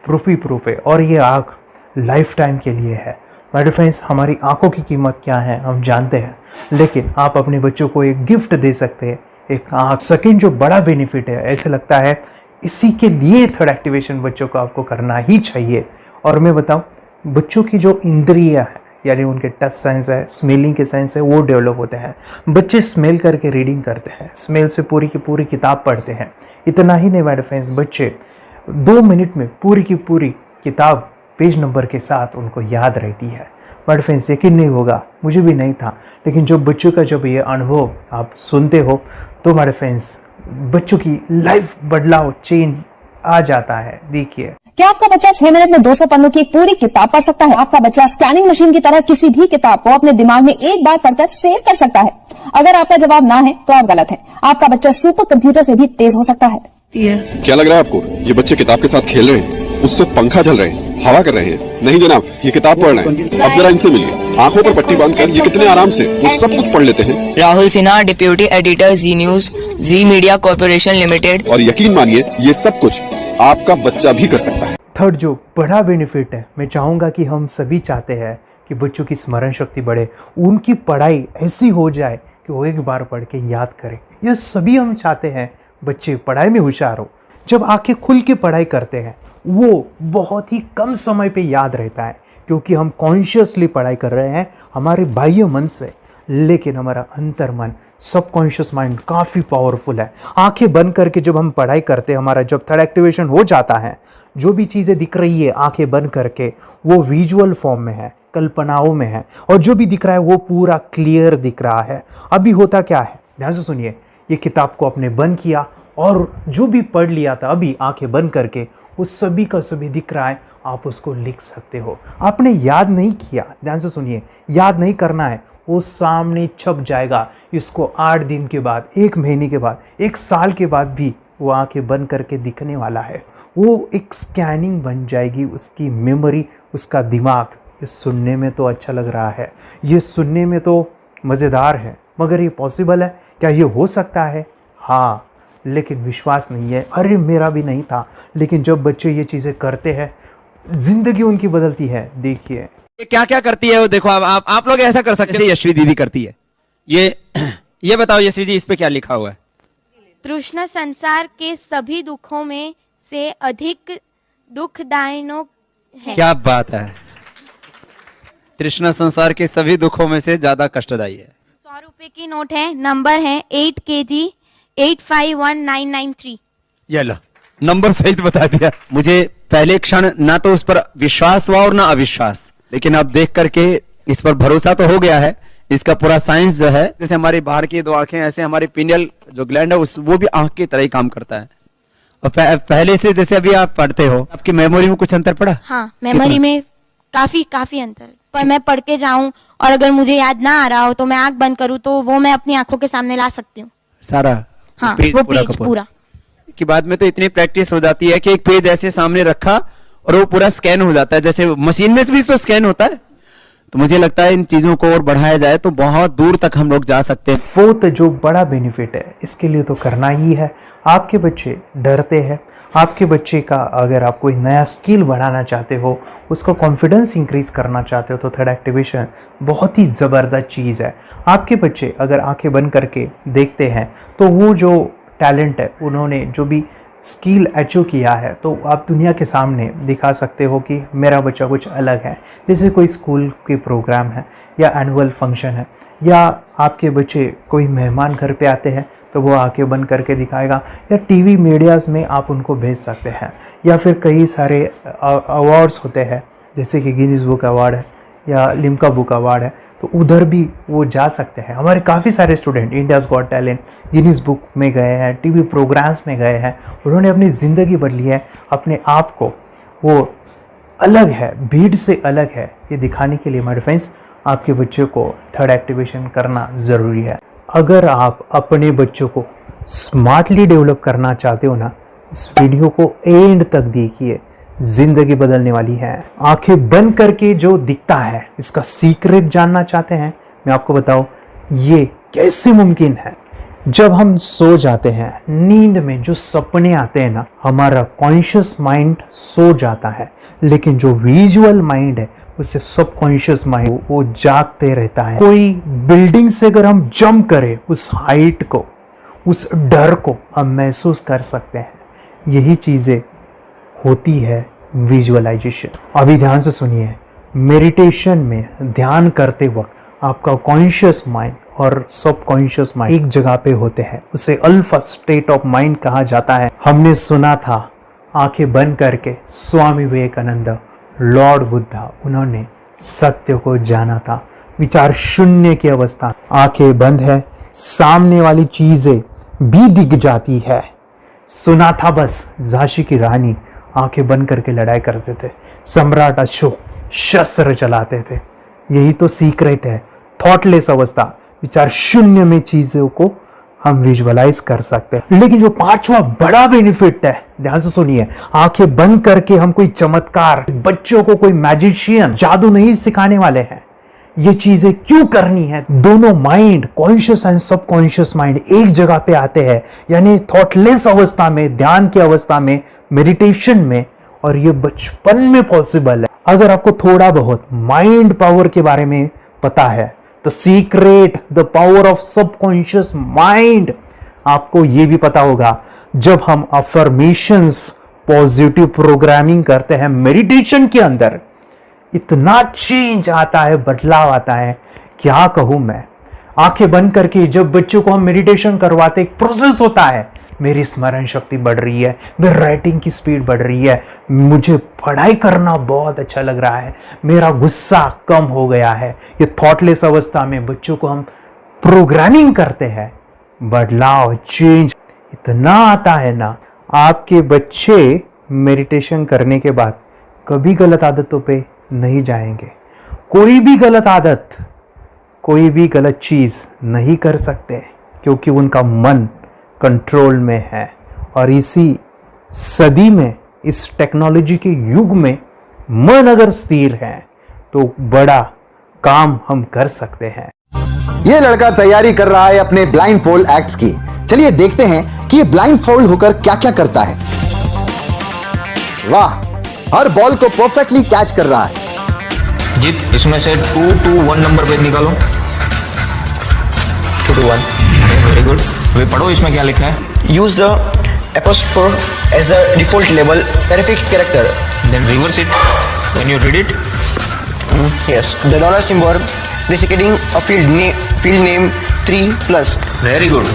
Speaker 1: proof ही प्रूफ है। और ये आँख लाइफ टाइम के लिए है। माय डियर फ्रेंड्स, हमारी आंखों की कीमत क्या है हम जानते हैं, लेकिन आप अपने बच्चों को एक गिफ्ट दे सकते हैं, एक आँख। सेकंड जो बड़ा बेनिफिट है, ऐसे लगता है इसी के लिए थर्ड एक्टिवेशन बच्चों को आपको करना ही चाहिए। और मैं बताऊं, बच्चों की जो इंद्रियां है, यानी उनके टच सेंस है, स्मेलिंग के सेंस है, वो डेवलप होते हैं। बच्चे स्मेल करके रीडिंग करते हैं, स्मेल से पूरी की पूरी किताब पढ़ते हैं। इतना ही नहीं माय डियर फ्रेंड्स, बच्चे 2 मिनट में पूरी की पूरी किताब पेज नंबर के साथ उनको याद रहती है। बट फ्रेंड्स, यकीन नहीं होगा, मुझे भी नहीं था, लेकिन जब बच्चों का जब ये अनुभव आप सुनते हो तो हमारे फ्रेंड्स बच्चों की लाइफ बदलाव चेंज आ जाता है। देखिए,
Speaker 8: क्या आपका बच्चा 6 मिनट में 200 पन्नों की एक पूरी किताब पढ़ सकता है? आपका बच्चा स्कैनिंग मशीन की तरह किसी भी किताब को अपने दिमाग में एक बार पढ़कर सेव कर सकता है? अगर आपका जवाब ना है तो आप गलत हैं। आपका बच्चा सुपर कंप्यूटर से भी तेज हो सकता है।
Speaker 9: क्या लग रहा है आपको? ये बच्चे किताब के साथ खेल रहे हैं, उससे पंखा चल रहे हैं, हवा कर रहे हैं? नहीं जनाब, ये किताब पढ़ रहे हैं। अब जरा इनसे मिलिए। आंखों पर पट्टी बांधकर ये कितने आराम से वो सब कुछ पढ़ लेते हैं।
Speaker 10: राहुल सिन्हा, डिप्यूटी एडिटर, जी न्यूज, जी मीडिया कॉर्पोरेशन लिमिटेड।
Speaker 9: और यकीन मानिए, ये सब कुछ आपका बच्चा भी कर सकता है।
Speaker 1: थर्ड जो बड़ा बेनिफिट है, मैं चाहूँगा कि हम सभी चाहते हैं कि बच्चों की स्मरण शक्ति बढ़े, उनकी पढ़ाई ऐसी हो जाए कि वो एक बार पढ़ के याद करें। यह सभी हम चाहते हैं, बच्चे पढ़ाई में होशियार हो। जब आंखें खुल के पढ़ाई करते हैं, वो बहुत ही कम समय पे याद रहता है, क्योंकि हम कॉन्शियसली पढ़ाई कर रहे हैं हमारे बाह्य मन से, लेकिन हमारा अंतर मन, सबकॉन्शियस माइंड काफ़ी पावरफुल है। आंखें बंद करके जब हम पढ़ाई करते हैं, हमारा जब थर्ड एक्टिवेशन हो जाता है, जो भी चीज़ें दिख रही है आंखें बंद करके, वो विजुअल फॉर्म में है, कल्पनाओं में है, और जो भी दिख रहा है वो पूरा क्लियर दिख रहा है। अभी होता क्या है, ध्यान से सुनिए। ये किताब को आपने बंद किया और जो भी पढ़ लिया था, अभी आंखें बंद करके वो सभी का सभी दिख रहा है, आप उसको लिख सकते हो। आपने याद नहीं किया, ध्यान से सुनिए, याद नहीं करना है, वो सामने छप जाएगा। इसको 8 दिन के बाद, 1 महीने के बाद, 1 साल के बाद भी वो आंखें बंद करके दिखने वाला है। वो एक स्कैनिंग बन जाएगी, उसकी मेमोरी, उसका दिमाग। ये सुनने में तो अच्छा लग रहा है, ये सुनने में तो मज़ेदार है, मगर ये पॉसिबल है क्या? ये हो सकता है, हाँ, लेकिन विश्वास नहीं है। अरे मेरा भी नहीं था, लेकिन जब बच्चे ये चीज़ें करते हैं, जिंदगी उनकी बदलती है। देखिए
Speaker 11: ये क्या क्या करती है वो देखो। आप लोग ऐसा कर सकते हैं, यशवी दीदी करती है। ये बताओ यशवी जी, इस पे क्या लिखा हुआ है?
Speaker 2: तृष्णा संसार के सभी दुखों में से अधिक दुखदायिनो है।
Speaker 11: क्या बात है, तृष्णा संसार के सभी दुखों में से ज्यादा कष्टदायी है।
Speaker 2: 100 रुपए रुपए की नोट है, नंबर है 8kg851993।
Speaker 11: ये लो, नंबर सहित बता दिया। मुझे पहले क्षण ना तो उस पर विश्वास हुआ और ना अविश्वास, लेकिन अब देख करके इस पर भरोसा तो हो गया है। इसका पूरा साइंस जो है, जैसे हमारी बाहर की दो आंखें, ऐसे हमारी पिनियल जो ग्लैंड है वो भी आंख की तरह ही काम करता है। और पहले से जैसे अभी आप पढ़ते हो, आपकी मेमोरी में कुछ अंतर पड़ा?
Speaker 2: हाँ, मेमोरी में काफी अंतर। पर मैं पढ़ के जाऊं और अगर मुझे याद ना आ रहा हो तो मैं आंख बंद करूं तो वो मैं अपनी आंखों के सामने ला सकती हूँ
Speaker 11: सारा।
Speaker 2: हाँ,
Speaker 11: पेज
Speaker 2: वो
Speaker 11: पूरा
Speaker 2: पेज
Speaker 11: का
Speaker 2: पूरा।
Speaker 11: कि बाद में तो इतनी प्रैक्टिस हो जाती है कि एक पेज ऐसे सामने रखा और वो पूरा स्कैन हो जाता है, जैसे मशीन में भी तो स्कैन होता है। तो मुझे लगता है इन चीजों को और बढ़ाया जाए तो बहुत दूर तक हम लोग जा सकते हैं।
Speaker 1: फोर्थ जो बड़ा बेनिफिट है, इसके लिए तो करना ही है। आपके बच्चे डरते हैं, आपके बच्चे का अगर आप कोई नया स्किल बढ़ाना चाहते हो, उसका कॉन्फिडेंस इंक्रीज करना चाहते हो, तो थर्ड एक्टिवेशन बहुत ही ज़बरदस्त चीज़ है। आपके बच्चे अगर आंखें बंद करके देखते हैं तो वो जो टैलेंट है, उन्होंने जो भी स्किल अचीव किया है, तो आप दुनिया के सामने दिखा सकते हो कि मेरा बच्चा कुछ अलग है। जैसे कोई स्कूल के प्रोग्राम है या एनुअल फंक्शन है, या आपके बच्चे कोई मेहमान घर पे आते हैं तो वो आंखें बंद करके दिखाएगा, या टीवी मीडियाज़ में आप उनको भेज सकते हैं, या फिर कई सारे अवार्ड्स होते हैं जैसे कि गिनीज बुक अवार्ड है या लिम्का बुक अवार्ड है, तो उधर भी वो जा सकते हैं। हमारे काफ़ी सारे student India's got talent, Guinness book में गए हैं, टीवी प्रोग्राम्स में गए हैं, उन्होंने अपनी ज़िंदगी बदली है, अपने आप को वो अलग है, भीड़ से अलग है, ये दिखाने के लिए मेरे फ्रेंड्स आपके बच्चों को थर्ड एक्टिवेशन करना ज़रूरी है। अगर आप अपने बच्चों को स्मार्टली डेवलप करना चाहते हो ना, इस वीडियो को एंड तक देखिए, जिंदगी बदलने वाली है। आंखें बंद करके जो दिखता है, इसका सीक्रेट जानना चाहते हैं, मैं आपको बताऊं ये कैसे मुमकिन है। जब हम सो जाते हैं, नींद में जो सपने आते हैं ना, हमारा कॉन्शियस माइंड सो जाता है, लेकिन जो विजुअल माइंड है, उससे सबकॉन्शियस माइंड वो जागते रहता है। कोई बिल्डिंग से अगर हम जंप करें, उस हाइट को, उस डर को हम महसूस कर सकते हैं। यही चीज़ें होती है विजुअलाइजेशन। अभी ध्यान से सुनिए, मेडिटेशन में ध्यान करते वक्त आपका कॉन्शियस माइंड और सबकॉन्शियस माइंड एक जगह पे होते हैं, उसे अल्फा स्टेट ऑफ माइंड कहा जाता है। हमने सुना था आंखें बंद करके स्वामी विवेकानंद, लॉर्ड बुद्धा, उन्होंने सत्य को जाना था। विचार शून्य की अवस्था, आंखें बंद है, सामने वाली चीजें भी दिख जाती है। सुना था बस, झांसी की रानी आंखें बंद करके लड़ाई करते थे, सम्राट अशोक शस्त्र चलाते थे। यही तो सीक्रेट है, थॉटलेस अवस्था, विचार शून्य में चीजों को हम विजुअलाइज कर सकते हैं। लेकिन जो पांचवा बड़ा बेनिफिट है, ध्यान से सुनिए, आंखें बंद करके हम कोई चमत्कार, बच्चों को कोई मैजिशियन जादू नहीं सिखाने वाले हैं। ये चीजें क्यों करनी है? दोनों mind, conscious and subconscious mind एक जगह पे आते हैं, यानी थॉटलेस अवस्था में, ध्यान की अवस्था में, मेडिटेशन में, और ये बचपन में पॉसिबल है। अगर आपको थोड़ा बहुत माइंड पावर के बारे में पता है, the secret, the power of subconscious mind, आपको ये भी पता होगा, जब हम अफर्मेशंस, पॉजिटिव प्रोग्रामिंग करते हैं मेडिटेशन के अंदर, इतना चेंज आता है, बदलाव आता है, क्या कहूं मैं। आंखें बंद करके जब बच्चों को हम मेडिटेशन करवाते, एक प्रोसेस होता है, मेरी स्मरण शक्ति बढ़ रही है, मेरी राइटिंग की स्पीड बढ़ रही है, मुझे पढ़ाई करना बहुत अच्छा लग रहा है, मेरा गुस्सा कम हो गया है। ये थॉटलेस अवस्था में बच्चों को हम प्रोग्रामिंग करते हैं, बदलाव, चेंज इतना आता है ना। आपके बच्चे मेडिटेशन करने के बाद कभी गलत आदतों पे नहीं जाएंगे, कोई भी गलत आदत, कोई भी गलत चीज नहीं कर सकते, क्योंकि उनका मन कंट्रोल में है। और इसी सदी में, इस टेक्नोलॉजी के युग में, मन अगर स्थिर है तो बड़ा काम हम कर सकते हैं।
Speaker 12: ये लड़का तैयारी कर रहा है अपने ब्लाइंड फोल्ड एक्ट्स की। चलिए देखते हैं कि ये ब्लाइंड फोल्ड होकर क्या क्या करता है। वाह, हर बॉल को परफेक्टली कैच कर रहा है।
Speaker 10: जीत, इसमें से 2 to 1 नंबर पे निकालो। 2 to 1, वेरी गुड। वे पढ़ो, इसमें क्या लिखा है?
Speaker 13: Use the apostrophe as a default label terrific character.
Speaker 10: Then reverse it when you read it.
Speaker 13: Yes, the dollar symbol designating a field name 3+.
Speaker 6: Very good.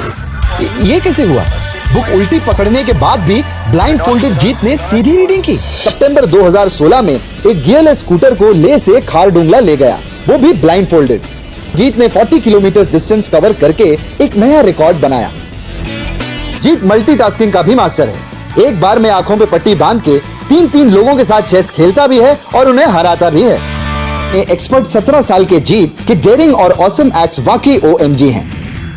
Speaker 12: ये कैसे हुआ? बुक उल्टी पकड़ने के बाद भी ब्लाइंड फोल्डेड जीत ने सीधी रीडिंग की। सितंबर 2016 में एक गियरलेस स्कूटर को ले से खारडुंगला ले गया, वो भी ब्लाइंड फोल्डेड। जीत ने 40 किलोमीटर डिस्टेंस कवर करके एक नया रिकॉर्ड बनाया। जीत मल्टीटास्किंग का भी मास्टर है। एक बार में आंखों पे पट्टी बांध के 3-3 लोगों के साथ चेस खेलता भी है और उन्हें हराता भी है। एक्सपर्ट 17 साल के जीत के डेयरिंग और ऑसम एक्ट्स वाकई OMG हैं।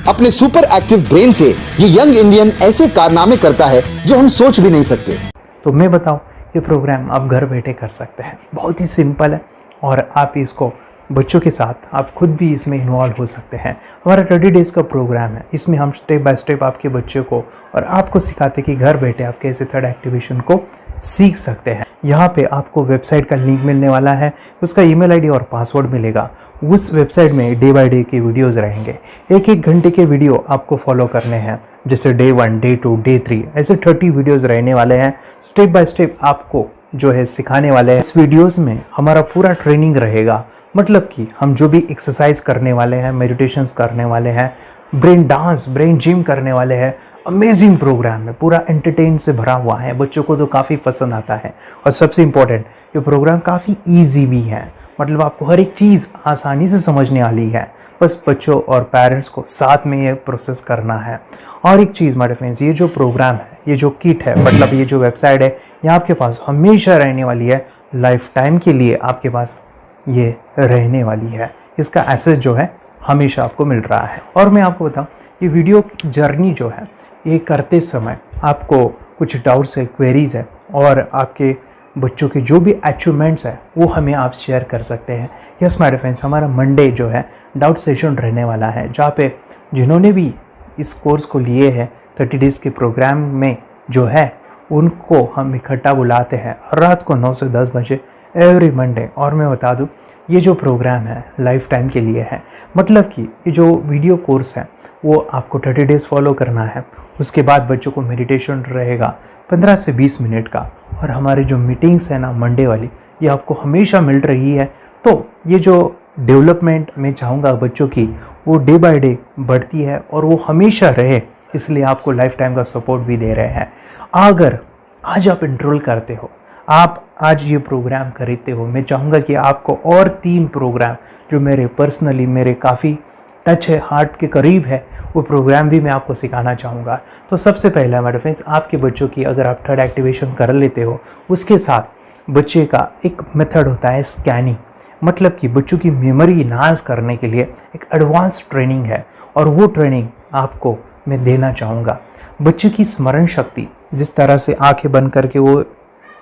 Speaker 12: अपने सुपर एक्टिव ब्रेन से ये यंग इंडियन ऐसे कारनामे करता है जो हम सोच भी नहीं सकते।
Speaker 1: तो मैं बताऊं, ये प्रोग्राम आप घर बैठे कर सकते हैं, बहुत ही सिंपल है और आप इसको बच्चों के साथ आप खुद भी इसमें इन्वॉल्व हो सकते हैं। हमारा 30 डेज़ का प्रोग्राम है, इसमें हम स्टेप बाय स्टेप आपके बच्चे को और आपको सिखाते कि घर बैठे आप कैसे थर्ड एक्टिवेशन को सीख सकते हैं। यहाँ पे आपको वेबसाइट का लिंक मिलने वाला है, उसका ईमेल आईडी और पासवर्ड मिलेगा। उस वेबसाइट में डे बाय डे के वीडियोज़ रहेंगे, 1-1 घंटे के वीडियो आपको फॉलो करने हैं, जैसे डे 1, डे 2, डे 3 ऐसे 30 वीडियोज़ रहने वाले हैं। स्टेप बाय स्टेप आपको जो है सिखाने वाले हैं। इस वीडियोज़ में हमारा पूरा ट्रेनिंग रहेगा, मतलब कि हम जो भी एक्सरसाइज करने वाले हैं, मेडिटेशंस करने वाले हैं, ब्रेन डांस, ब्रेन जिम करने वाले हैं। अमेजिंग प्रोग्राम है, पूरा एंटरटेन से भरा हुआ है, बच्चों को तो काफ़ी पसंद आता है। और सबसे इम्पोर्टेंट, ये प्रोग्राम काफ़ी ईजी भी है, मतलब आपको हर एक चीज़ आसानी से समझने वाली है। बस बच्चों और पेरेंट्स को साथ में ये प्रोसेस करना है। और एक चीज़ माय फ्रेंड्स, ये जो प्रोग्राम है, ये जो किट है, मतलब ये जो वेबसाइट है, ये आपके पास हमेशा रहने वाली है, लाइफ टाइम के लिए आपके पास ये रहने वाली है। इसका एक्सेस जो है हमेशा आपको मिल रहा है। और मैं आपको बताऊं, ये वीडियो जर्नी जो है, ये करते समय आपको कुछ डाउट्स है, क्वेरीज है और आपके बच्चों के जो भी अचीवमेंट्स है वो हमें आप शेयर कर सकते हैं। यस माय फ्रेंड्स, हमारा मंडे जो है डाउट सेशन रहने वाला है, जहाँ पे जिन्होंने भी इस कोर्स को लिए हैं 30 डेज़ के प्रोग्राम में जो है, उनको हम इकट्ठा बुलाते हैं रात को 9 से 10 बजे एवरी मंडे। और मैं बता दूं, ये जो प्रोग्राम है लाइफ टाइम के लिए है, मतलब कि ये जो वीडियो कोर्स है वो आपको 30 डेज़ फॉलो करना है। उसके बाद बच्चों को मेडिटेशन रहेगा 15 से 20 मिनट का, और हमारी जो मीटिंग्स है ना मंडे वाली, ये आपको हमेशा मिल रही है। तो ये जो डेवलपमेंट मैं चाहूँगा बच्चों की, वो डे बाय डे बढ़ती है और वो हमेशा रहे, इसलिए आपको लाइफ टाइम का सपोर्ट भी दे रहे हैं। अगर आज आप इनरोल करते हो, आप आज ये प्रोग्राम खरीदते हो, मैं चाहूँगा कि आपको और 3 प्रोग्राम जो मेरे पर्सनली मेरे काफ़ी टच है, हार्ट के करीब है, वो प्रोग्राम भी मैं आपको सिखाना चाहूँगा। तो सबसे पहला हमारे फ्रेंड्स, आपके बच्चों की अगर आप थर्ड एक्टिवेशन कर लेते हो, उसके साथ बच्चे का एक मेथड होता है स्कैनिंग, मतलब कि बच्चों की मेमोरी इन्हांस करने के लिए एक एडवांस ट्रेनिंग है, और वो ट्रेनिंग आपको मैं देना चाहूँगा। बच्चों की स्मरण शक्ति, जिस तरह से आंखें बंद करके वो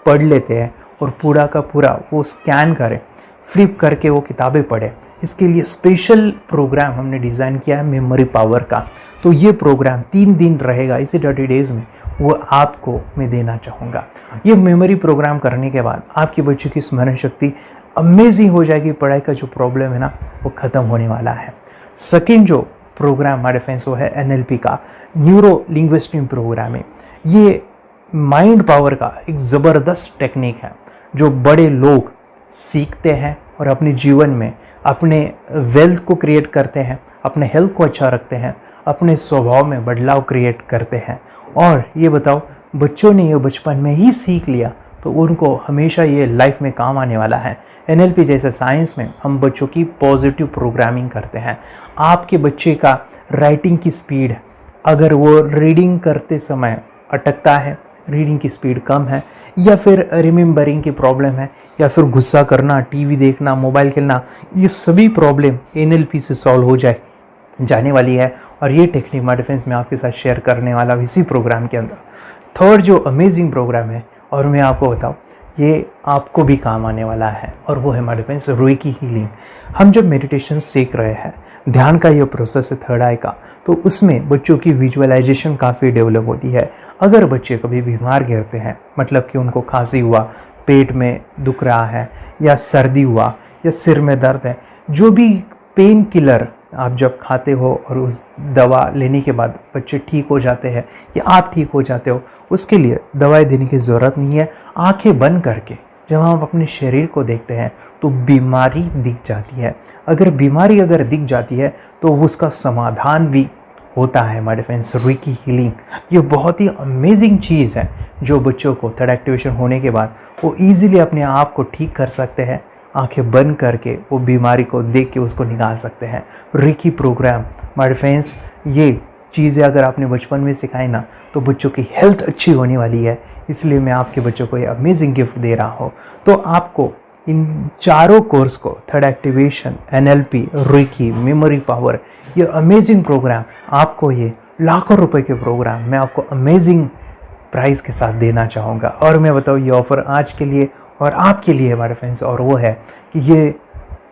Speaker 1: पढ़ लेते हैं और पूरा का पूरा वो स्कैन करें, फ्लिप करके वो किताबें पढ़े, इसके लिए स्पेशल प्रोग्राम हमने डिज़ाइन किया है मेमोरी पावर का। तो ये प्रोग्राम 3 दिन रहेगा, इसी 30 डेज़ में वो आपको मैं देना चाहूँगा। ये मेमोरी प्रोग्राम करने के बाद आपके बच्चों की स्मरण शक्ति अमेजिंग हो जाएगी, पढ़ाई का जो प्रॉब्लम है ना वो ख़त्म होने वाला है। सेकेंड जो प्रोग्राम हमारे फ्रेंड्स वो है NLP का, न्यूरो लिंग्विस्टिक प्रोग्राम है। ये माइंड पावर का एक ज़बरदस्त टेक्निक है जो बड़े लोग सीखते हैं और अपने जीवन में अपने वेल्थ को क्रिएट करते हैं, अपने हेल्थ को अच्छा रखते हैं, अपने स्वभाव में बदलाव क्रिएट करते हैं। और ये बताओ, बच्चों ने ये बचपन में ही सीख लिया तो उनको हमेशा ये लाइफ में काम आने वाला है। NLP जैसे साइंस में हम बच्चों की पॉजिटिव प्रोग्रामिंग करते हैं। आपके बच्चे का राइटिंग की स्पीड, अगर वो रीडिंग करते समय अटकता है, रीडिंग की स्पीड कम है, या फिर रिमेंबरिंग की प्रॉब्लम है, या फिर गुस्सा करना, टीवी देखना, मोबाइल खेलना, ये सभी प्रॉब्लम NLP से सॉल्व हो जाने वाली है। और ये टेक्निक माय फ्रेंड्स मैं आपके साथ शेयर करने वाला हूँ इसी प्रोग्राम के अंदर। थर्ड जो अमेजिंग प्रोग्राम है, और मैं आपको बताऊँ, ये आपको भी काम आने वाला है, और वो है हमारे फ्रेंड्स रेकी हीलिंग। हम जब मेडिटेशन सीख रहे हैं, ध्यान का ये प्रोसेस है थर्ड आई का, तो उसमें बच्चों की विजुअलाइजेशन काफ़ी डेवलप होती है। अगर बच्चे कभी बीमार गिरते हैं, मतलब कि उनको खांसी हुआ, पेट में दुख रहा है, या सर्दी हुआ, या सिर में दर्द है, जो भी पेन किलर आप जब खाते हो और उस दवा लेने के बाद बच्चे ठीक हो जाते हैं या आप ठीक हो जाते हो, उसके लिए दवाई देने की ज़रूरत नहीं है। आंखें बंद करके जब हम अपने शरीर को देखते हैं तो बीमारी दिख जाती है। अगर बीमारी दिख जाती है तो उसका समाधान भी होता है हमारे फ्रेंड्स। रेकी हीलिंग ये बहुत ही अमेजिंग चीज़ है जो बच्चों को थर्ड एक्टिवेशन होने के बाद वो ईजिली अपने आप को ठीक कर सकते हैं। आंखें बंद करके वो बीमारी को देख के उसको निकाल सकते हैं। रेकी प्रोग्राम हमारे फ्रेंड्स, ये चीज़ें अगर आपने बचपन में सिखाई ना तो बच्चों की हेल्थ अच्छी होने वाली है। इसलिए मैं आपके बच्चों को ये अमेजिंग गिफ्ट दे रहा हूँ। तो आपको इन चारों कोर्स को third activation, NLP, reiki, memory power, ये अमेजिंग प्रोग्राम आपको, ये लाखों रुपए के प्रोग्राम मैं आपको अमेजिंग प्राइस के साथ देना चाहूँगा। और मैं बताऊँ ये ऑफ़र आज के लिए और आपके लिए हमारे फ्रेंड्स, और वो है कि ये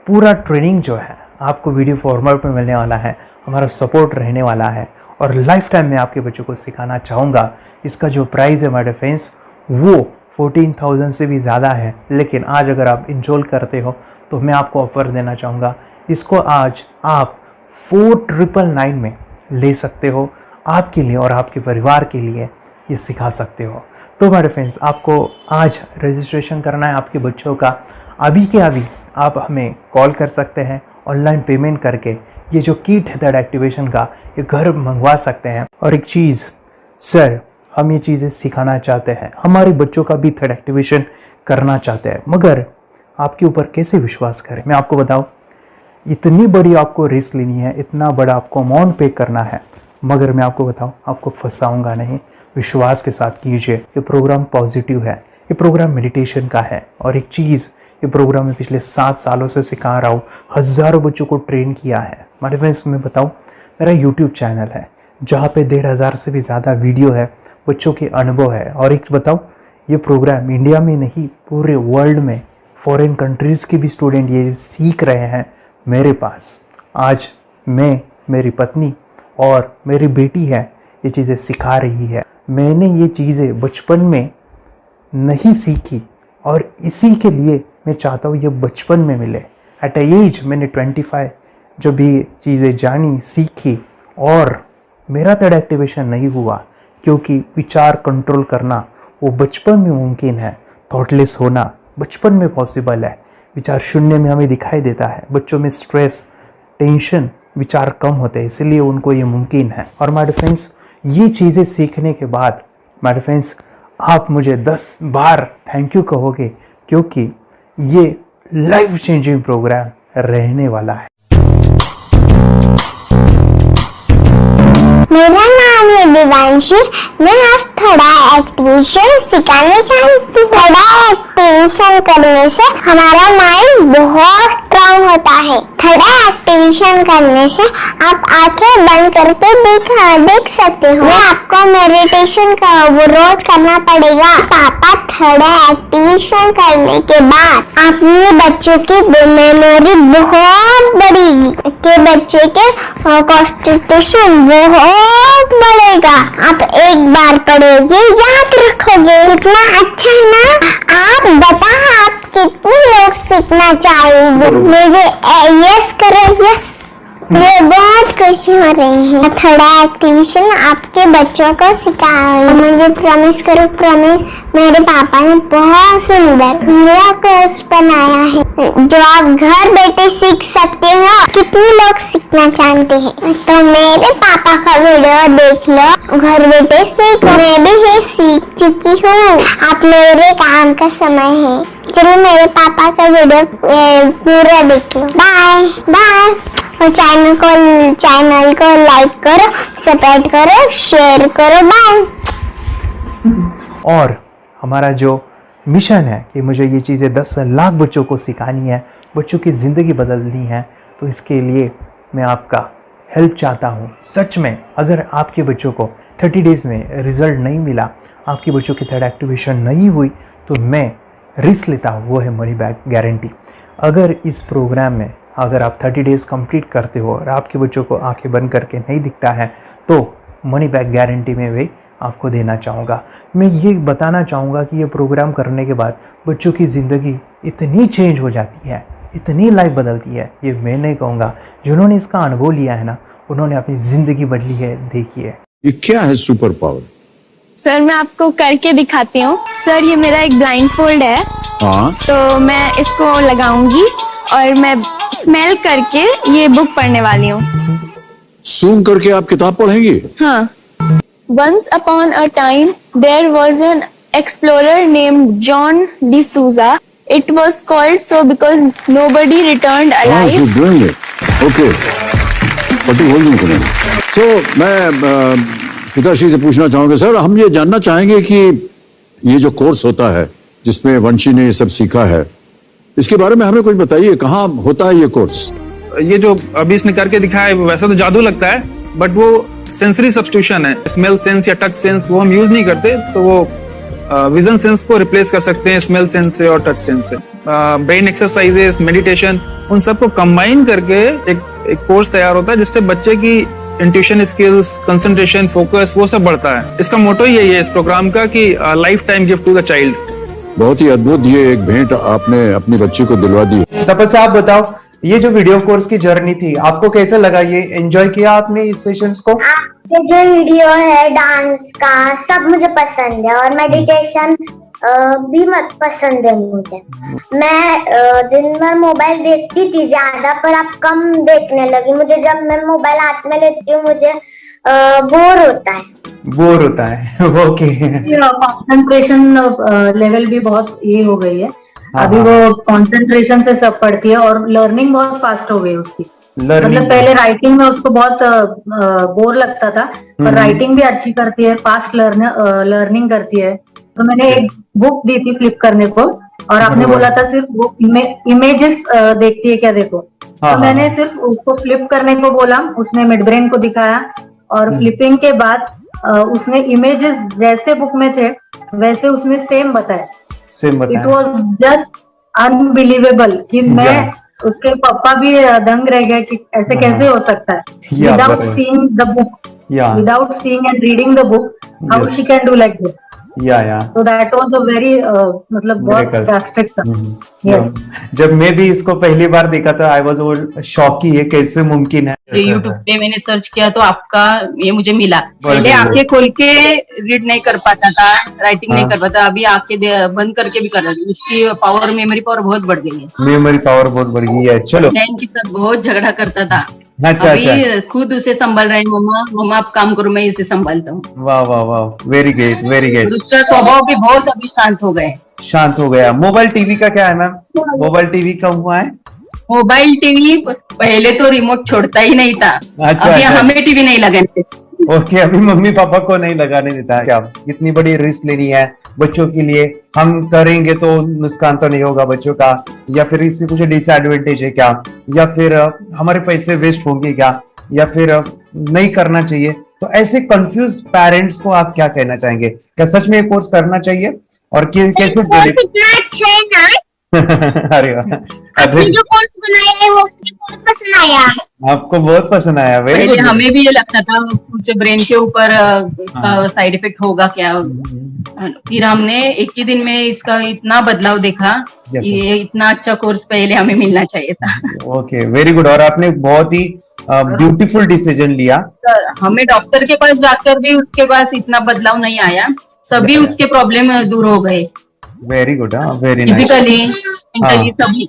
Speaker 1: पूरा ट्रेनिंग जो है आपको वीडियो फॉर्मेट में मिलने वाला है, हमारा सपोर्ट रहने वाला है और लाइफ टाइम मैं आपके बच्चों को सिखाना चाहूँगा। इसका जो प्राइस है हमारे फ्रेंड्स वो 14,000 से भी ज़्यादा है, लेकिन आज अगर आप इनरोल करते हो तो मैं आपको ऑफ़र देना चाहूँगा। इसको आज आप 4,999 में ले सकते हो। आपके लिए और आपके परिवार के लिए ये सिखा सकते हो। तो हमारे फ्रेंड्स, आपको आज रजिस्ट्रेशन करना है आपके बच्चों का। अभी के अभी आप हमें कॉल कर सकते हैं, ऑनलाइन पेमेंट करके ये जो किट है थर्ड एक्टिवेशन का ये घर मंगवा सकते हैं। और एक चीज़ सर, हम ये चीज़ें सिखाना चाहते हैं, हमारे बच्चों का भी थर्ड एक्टिवेशन करना चाहते हैं, मगर आपके ऊपर कैसे विश्वास करें? मैं आपको बताऊं, इतनी बड़ी आपको रिस्क लेनी है, इतना बड़ा आपको अमाउंट पे करना है, मगर मैं आपको बताऊं आपको फंसाऊंगा नहीं। विश्वास के साथ कीजिए। ये प्रोग्राम पॉजिटिव है, ये प्रोग्राम मेडिटेशन का है। और एक चीज़, ये प्रोग्राम मैं पिछले 7 सालों से सिखा रहा हूँ, हज़ारों बच्चों को ट्रेन किया है। हमारे फ्रेंड्स, मैं बताऊँ, मेरा यूट्यूब चैनल है जहाँ पे 1,500 से भी ज़्यादा वीडियो है, बच्चों के अनुभव है। और एक बताऊँ, ये प्रोग्राम इंडिया में नहीं पूरे वर्ल्ड में फॉरेन कंट्रीज़ के भी स्टूडेंट ये सीख रहे हैं मेरे पास। आज मैं, मेरी पत्नी और मेरी बेटी है ये चीज़ें सिखा रही है। मैंने ये चीज़ें बचपन में नहीं सीखी और इसी के लिए मैं चाहता हूँ ये बचपन में मिले। एट एज मैंने 25 जब ये चीज़ें जानी, सीखी, और मेरा थर्ड एक्टिवेशन नहीं हुआ क्योंकि विचार कंट्रोल करना वो बचपन में मुमकिन है। थॉटलेस होना बचपन में पॉसिबल है। विचार शून्य में हमें दिखाई देता है। बच्चों में स्ट्रेस, टेंशन, विचार कम होते हैं, इसलिए उनको ये मुमकिन है। और माय फ्रेंड्स, ये चीज़ें सीखने के बाद माय फ्रेंड्स आप मुझे 10 बार थैंक यू कहोगे, क्योंकि ये लाइफ चेंजिंग प्रोग्राम रहने वाला है।
Speaker 14: मेरा नाम है दिवांशी। मैं आज थोड़ा एक्टिवेशन सिखाने चाहती हूँ। थोड़ा एक्टिवेशन करने से हमारा माइंड बहुत स्ट्रांग होता है। थोड़ा एक्टिवेशन करने से आप आंखें बंद करके देख सकते हो। मैं आपको मेडिटेशन का वो रोज करना पड़ेगा। पापा थोड़ा एक्टिवेशन करने के बाद अपने बच्चों की मेमोरी बहुत बढ़ेगी, के बच्चे के कॉन्सेंट्रेशन बहुत बढ़ेगा। आप एक बार पढ़ोगे याद रखोगे, इतना अच्छा है ना। आप बताओ आप कितने लोग सीखना चाहोगे? मुझे यस करो, यस। मैं बहुत खुशी हो रही है। थोड़ा एक्टिवेशन आपके बच्चों को सिखाओ। मुझे प्रॉमिस करो, प्रॉमिस। मेरे पापा ने बहुत सुंदर मेरा कोर्स बनाया है जो आप घर बैठे सीख सकते हो। कितने लोग सीखना चाहते हैं तो मेरे पापा का वीडियो देख लो, घर बैठे सीखो। मैं भी ये सीख चुकी हूँ। आप मेरे काम का समय है, चलो मेरे पापा का वीडियो पूरा देख लो। Bye bye. और चैनल को लाइक करो, सपोर्ट करो, शेयर करो। बाय।
Speaker 1: और हमारा जो मिशन है कि मुझे ये चीज़ें 10 लाख बच्चों को सिखानी है, बच्चों की ज़िंदगी बदलनी है, तो इसके लिए मैं आपका हेल्प चाहता हूँ। सच में अगर आपके बच्चों को 30 डेज़ में रिज़ल्ट नहीं मिला, आपके बच्चों की थर्ड एक्टिवेशन नहीं हुई, तो मैं रिस्क लेता हूँ, वो है मनी बैक गारंटी। अगर इस प्रोग्राम में अगर आप 30 डेज़ कंप्लीट करते हो और आपके बच्चों को आंखें बंद करके नहीं दिखता है, तो मनी बैक गारंटी में भी आपको देना चाहूँगा। मैं ये बताना चाहूँगा कि ये प्रोग्राम करने के बाद बच्चों की ज़िंदगी इतनी चेंज हो जाती है, इतनी लाइफ बदलती है, ये मैं नहीं कहूँगा। जिन्होंने इसका अनुभव लिया है ना, उन्होंने अपनी ज़िंदगी बदली है। देखिए
Speaker 3: ये क्या है सुपर पावर?
Speaker 15: सर मैं आपको करके दिखाती हूँ। सर ये मेरा एक ब्लाइंड फोल्ड है,
Speaker 9: हाँ
Speaker 15: तो मैं इसको लगाऊंगी और मैं स्मेल करके ये बुक पढ़ने वाली हूँ।
Speaker 9: सूंघ करके आप किताब पढ़ेंगी?
Speaker 15: हाँ। Once upon a time, there was an explorer named John D'Souza. It was called so because nobody returned alive.
Speaker 9: Okay पट्टी खोल दूँ तुम्हें। तो मैं पिताश्री से पूछना चाहूंगा सर, हम ये जानना चाहेंगे कि ये जो कोर्स होता है जिसमें वंशी ने ये सब सीखा है, इसके बारे में हमें कुछ बताइए, कहाँ होता है ये कोर्स?
Speaker 16: ये जो अभी इसने करके दिखाया है वैसा तो जादू लगता है, बट वो सेंसरी सब्स्टिट्यूशन है। स्मेल सेंस या टच सेंस वो हम यूज नहीं करते, तो वो विजन सेंस को रिप्लेस कर सकते हैं स्मेल सेंस से और टच सेंस से। ब्रेन एक्सरसाइजेस, मेडिटेशन, उन सबको कंबाइन करके एक कोर्स तैयार होता है जिससे बच्चे की इंट्यूशन स्किल्स, कंसंट्रेशन, फोकस वो सब बढ़ता है। इसका मोटो ही यही है इस प्रोग्राम का कि lifetime gift to the child.
Speaker 9: बहुत ही अद्भुत ये एक भेंट आपने अपनी बच्ची को दिलवा दी।
Speaker 1: तपस्या आप बताओ, ये जो वीडियो कोर्स की जर्नी थी आपको कैसा लगा? ये एंजॉय किया आपने इस सेशंस को?
Speaker 14: आपके जो वीडियो है डांस का सब मुझे पसंद है और मेडिटेशन भी मत पसंद है मुझे। मैं दिन भर मोबाइल देखती थी ज्यादा, पर अब कम देखने लगी। मुझे जब मैं मोबाइल हाथ में लेती हूँ मुझे बोर होता है। ओके।
Speaker 17: कंसंट्रेशन लेवल भी बहुत ये हो गई है अभी, वो कंसंट्रेशन से सब पढ़ती है और लर्निंग बहुत फास्ट हो गई उसकी। मतलब पहले राइटिंग में उसको बहुत बोर लगता था, पर राइटिंग भी अच्छी करती है, फास्ट लर्निंग करती है। तो मैंने एक बुक दी थी फ्लिप करने को और आपने बोला था सिर्फ वो इमेजेस देखती है क्या, देखो। तो मैंने सिर्फ उसको फ्लिप करने को बोला, उसने मिड ब्रेन को दिखाया और फ्लिपिंग के बाद उसने इमेजेस जैसे बुक में थे वैसे उसने सेम बताया। इट वॉज जस्ट अनबिलीवेबल कि मैं उसके पापा भी दंग रह गए कि ऐसे कैसे हो सकता है। Without seeing the book, without seeing and reading the book, how she can do like this. So that was a very मतलब बहुत drastic था।
Speaker 1: जब मैं भी इसको पहली बार देखा था आई वाज शॉक कि ये कैसे मुमकिन है।
Speaker 18: यूट्यूब पे मैंने सर्च किया तो आपका ये मुझे मिला। पहले आंखें खोल के रीड नहीं कर पाता था, राइटिंग नहीं कर पाता, अभी आंखें बंद करके भी कर रही है। उसकी पावर, मेमोरी पावर बहुत बढ़ गई है।
Speaker 1: मेमोरी पावर बहुत बढ़ गई है। चलो,
Speaker 18: बहन के साथ बहुत झगड़ा करता था,
Speaker 1: अच्छा,
Speaker 18: अभी खुद उसे संभाल रहे हैं। मम्मा आप काम करो, मैं इसे संभालता हूँ।
Speaker 1: वाह वाह वाह, वेरी ग्रेट वेरी ग्रेट।
Speaker 18: उसका स्वभाव भी बहुत अभी शांत हो गए,
Speaker 1: शांत हो गया। मोबाइल टीवी का क्या है मैम? मोबाइल टीवी का हुआ है?
Speaker 18: मोबाइल टीवी पहले तो रिमोट छोड़ता ही नहीं था।
Speaker 1: अच्छा,
Speaker 18: अभी
Speaker 1: अच्छा।
Speaker 18: हमें टीवी नहीं लगाने।
Speaker 1: ओके, अभी मम्मी पापा को नहीं लगाने देता। क्या इतनी बड़ी रिस्क लेनी है बच्चों के लिए? हम करेंगे तो नुकसान तो नहीं होगा बच्चों का, या फिर इसकी कुछ डिसएडवांटेज है क्या, या फिर हमारे पैसे वेस्ट होंगे क्या, या फिर नहीं करना चाहिए? तो ऐसे कंफ्यूज पेरेंट्स को आप क्या कहना चाहेंगे? क्या सच में ये कोर्स करना चाहिए और कैसे? अरे
Speaker 14: आपने जो कोर्स बनाया है वो मुझे बहुत पसंद आया।
Speaker 1: आपको बहुत पसंद आया?
Speaker 18: पहले हमें भी ये लगता था कुछ ब्रेन के ऊपर इसका साइड इफेक्ट होगा क्या। फिर हमने एक ही दिन में इसका इतना बदलाव देखा कि ये इतना अच्छा कोर्स पहले हमें मिलना चाहिए था।
Speaker 1: Okay, very good. और आपने बहुत ही ब्यूटीफुल डिसीजन लिया।
Speaker 18: हमें डॉक्टर के पास जाकर भी उसके पास इतना बदलाव नहीं आया, सभी उसके प्रॉब्लम दूर हो गए।
Speaker 1: Very good, very nice.
Speaker 18: Physically, mentally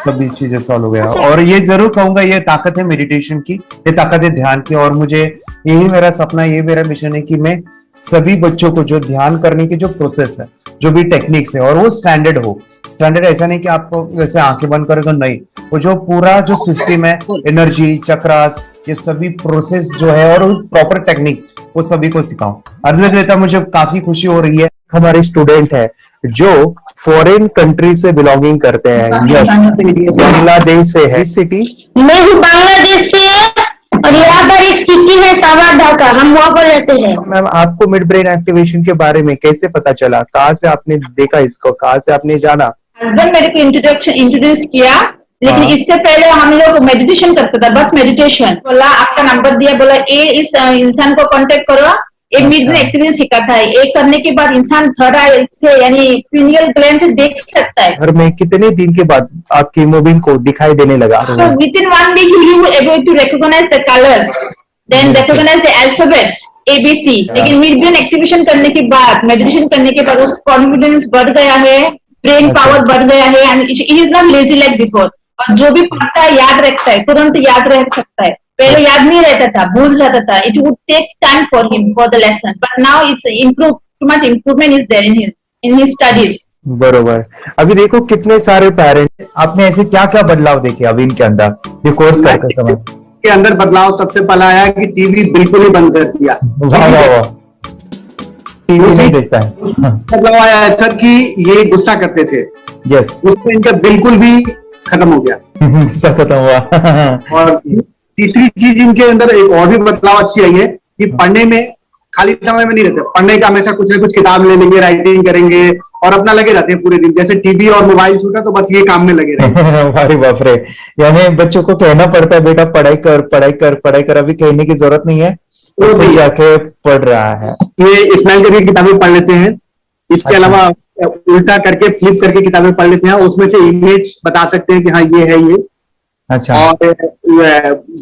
Speaker 1: सभी चीजें सॉल्व हो गया। और ये जरूर कहूंगा, ये ताकत है मेडिटेशन की, ये ताकत है ध्यान की। और मुझे यही मेरा सपना, ये मेरा मिशन है कि मैं सभी बच्चों को जो ध्यान करने की जो प्रोसेस है, जो भी टेक्निक्स है, और वो स्टैंडर्ड हो। स्टैंडर्ड ऐसा नहीं कि आपको वैसे आंखें बंद करें तो नहीं, वो जो पूरा जो सिस्टम है, एनर्जी, चक्रास, ये सभी प्रोसेस जो है और प्रॉपर टेक्निक्स, वो सभी को सिखाऊं। अर्जुन, मुझे काफी खुशी हो रही है। हमारे स्टूडेंट है जो फॉरेन कंट्री से बिलोंगिंग करते हैं। यस, बांग्लादेश से है। सिटी
Speaker 14: मैं भी बांग्लादेश से और यहाँ पर एक सिटी है सावर ढाका, हम वहाँ पर रहते हैं।
Speaker 1: मैम, आपको मिड ब्रेन एक्टिवेशन के बारे में कैसे पता चला? कहाँ से आपने देखा इसको, कहाँ से आपने जाना?
Speaker 19: हस्बैंड मेरे को इंट्रोड्यूस किया, लेकिन इससे पहले हम लोग मेडिटेशन करते थे, बस मेडिटेशन। बोला आपका नंबर दिया, बोला ये इस इंसान को कांटेक्ट करो, एक मिड ब्रेन एक्टिवेशन सिखाता है। एक करने के बाद इंसान थर्ड आई से यानी पिनियल ग्लैंड से देख सकता है।
Speaker 1: घर में कितने दिन के बाद आपकी मोबाइल को दिखाई देने लगा?
Speaker 19: So within 1 week you able to recognize the colors then recognise the alphabets ABC। लेकिन मिड ब्रेन एक्टिवेशन करने के बाद, मेडिटेशन करने के बाद उसका कॉन्फिडेंस बढ़ गया है, ब्रेन पावर बढ़ गया है, and he is not lazy like before. और जो भी पढ़ता है याद रखता है, तुरंत याद रख सकता है। पहले याद नहीं रहता था, भूल जाता था। It would take time for him for the lesson, but now it's improve, too much improvement is there in his studies.
Speaker 1: बरोबर। अभी देखो कितने सारे पेरेंट्स, आपने ऐसे क्या क्या बदलाव देखे अभी इनके अंदर ये कोर्स करते समय?
Speaker 20: के अंदर बदलाव सबसे पहला आया कि टीवी बिल्कुल ही बंद कर दिया।
Speaker 1: वाह वाह वाह, टीवी नहीं देखता है।
Speaker 20: बदलाव आया है सर कि ये गुस्सा करते थे,
Speaker 1: यस,
Speaker 20: उसमें इनका बिल्कुल भी खत्म हो गया,
Speaker 1: गुस्सा खत्म हुआ।
Speaker 20: और तीसरी चीज इनके अंदर एक और भी बदलाव अच्छी आई है कि पढ़ने में खाली समय में नहीं रहते, पढ़ने का हमेशा कुछ ना कुछ किताब ले लेंगे, राइटिंग करेंगे और अपना लगे रहते हैं पूरे दिन। जैसे टीवी और मोबाइल छूटा तो बस ये काम में लगे रहते।
Speaker 1: अरे बाप रे, यानी बच्चों को कहना पड़ता है बेटा पढ़ाई कर पढ़ाई कर पढ़ाई कर, अभी कहने की जरूरत नहीं है, वो तो जाके पढ़ रहा है।
Speaker 20: ये स्माइल करके किताबें पढ़ लेते हैं, इसके अलावा उल्टा करके फ्लिप करके किताबें पढ़ लेते हैं, उसमें से इमेज बता सकते हैं कि हाँ ये है ये।
Speaker 1: अच्छा।
Speaker 20: और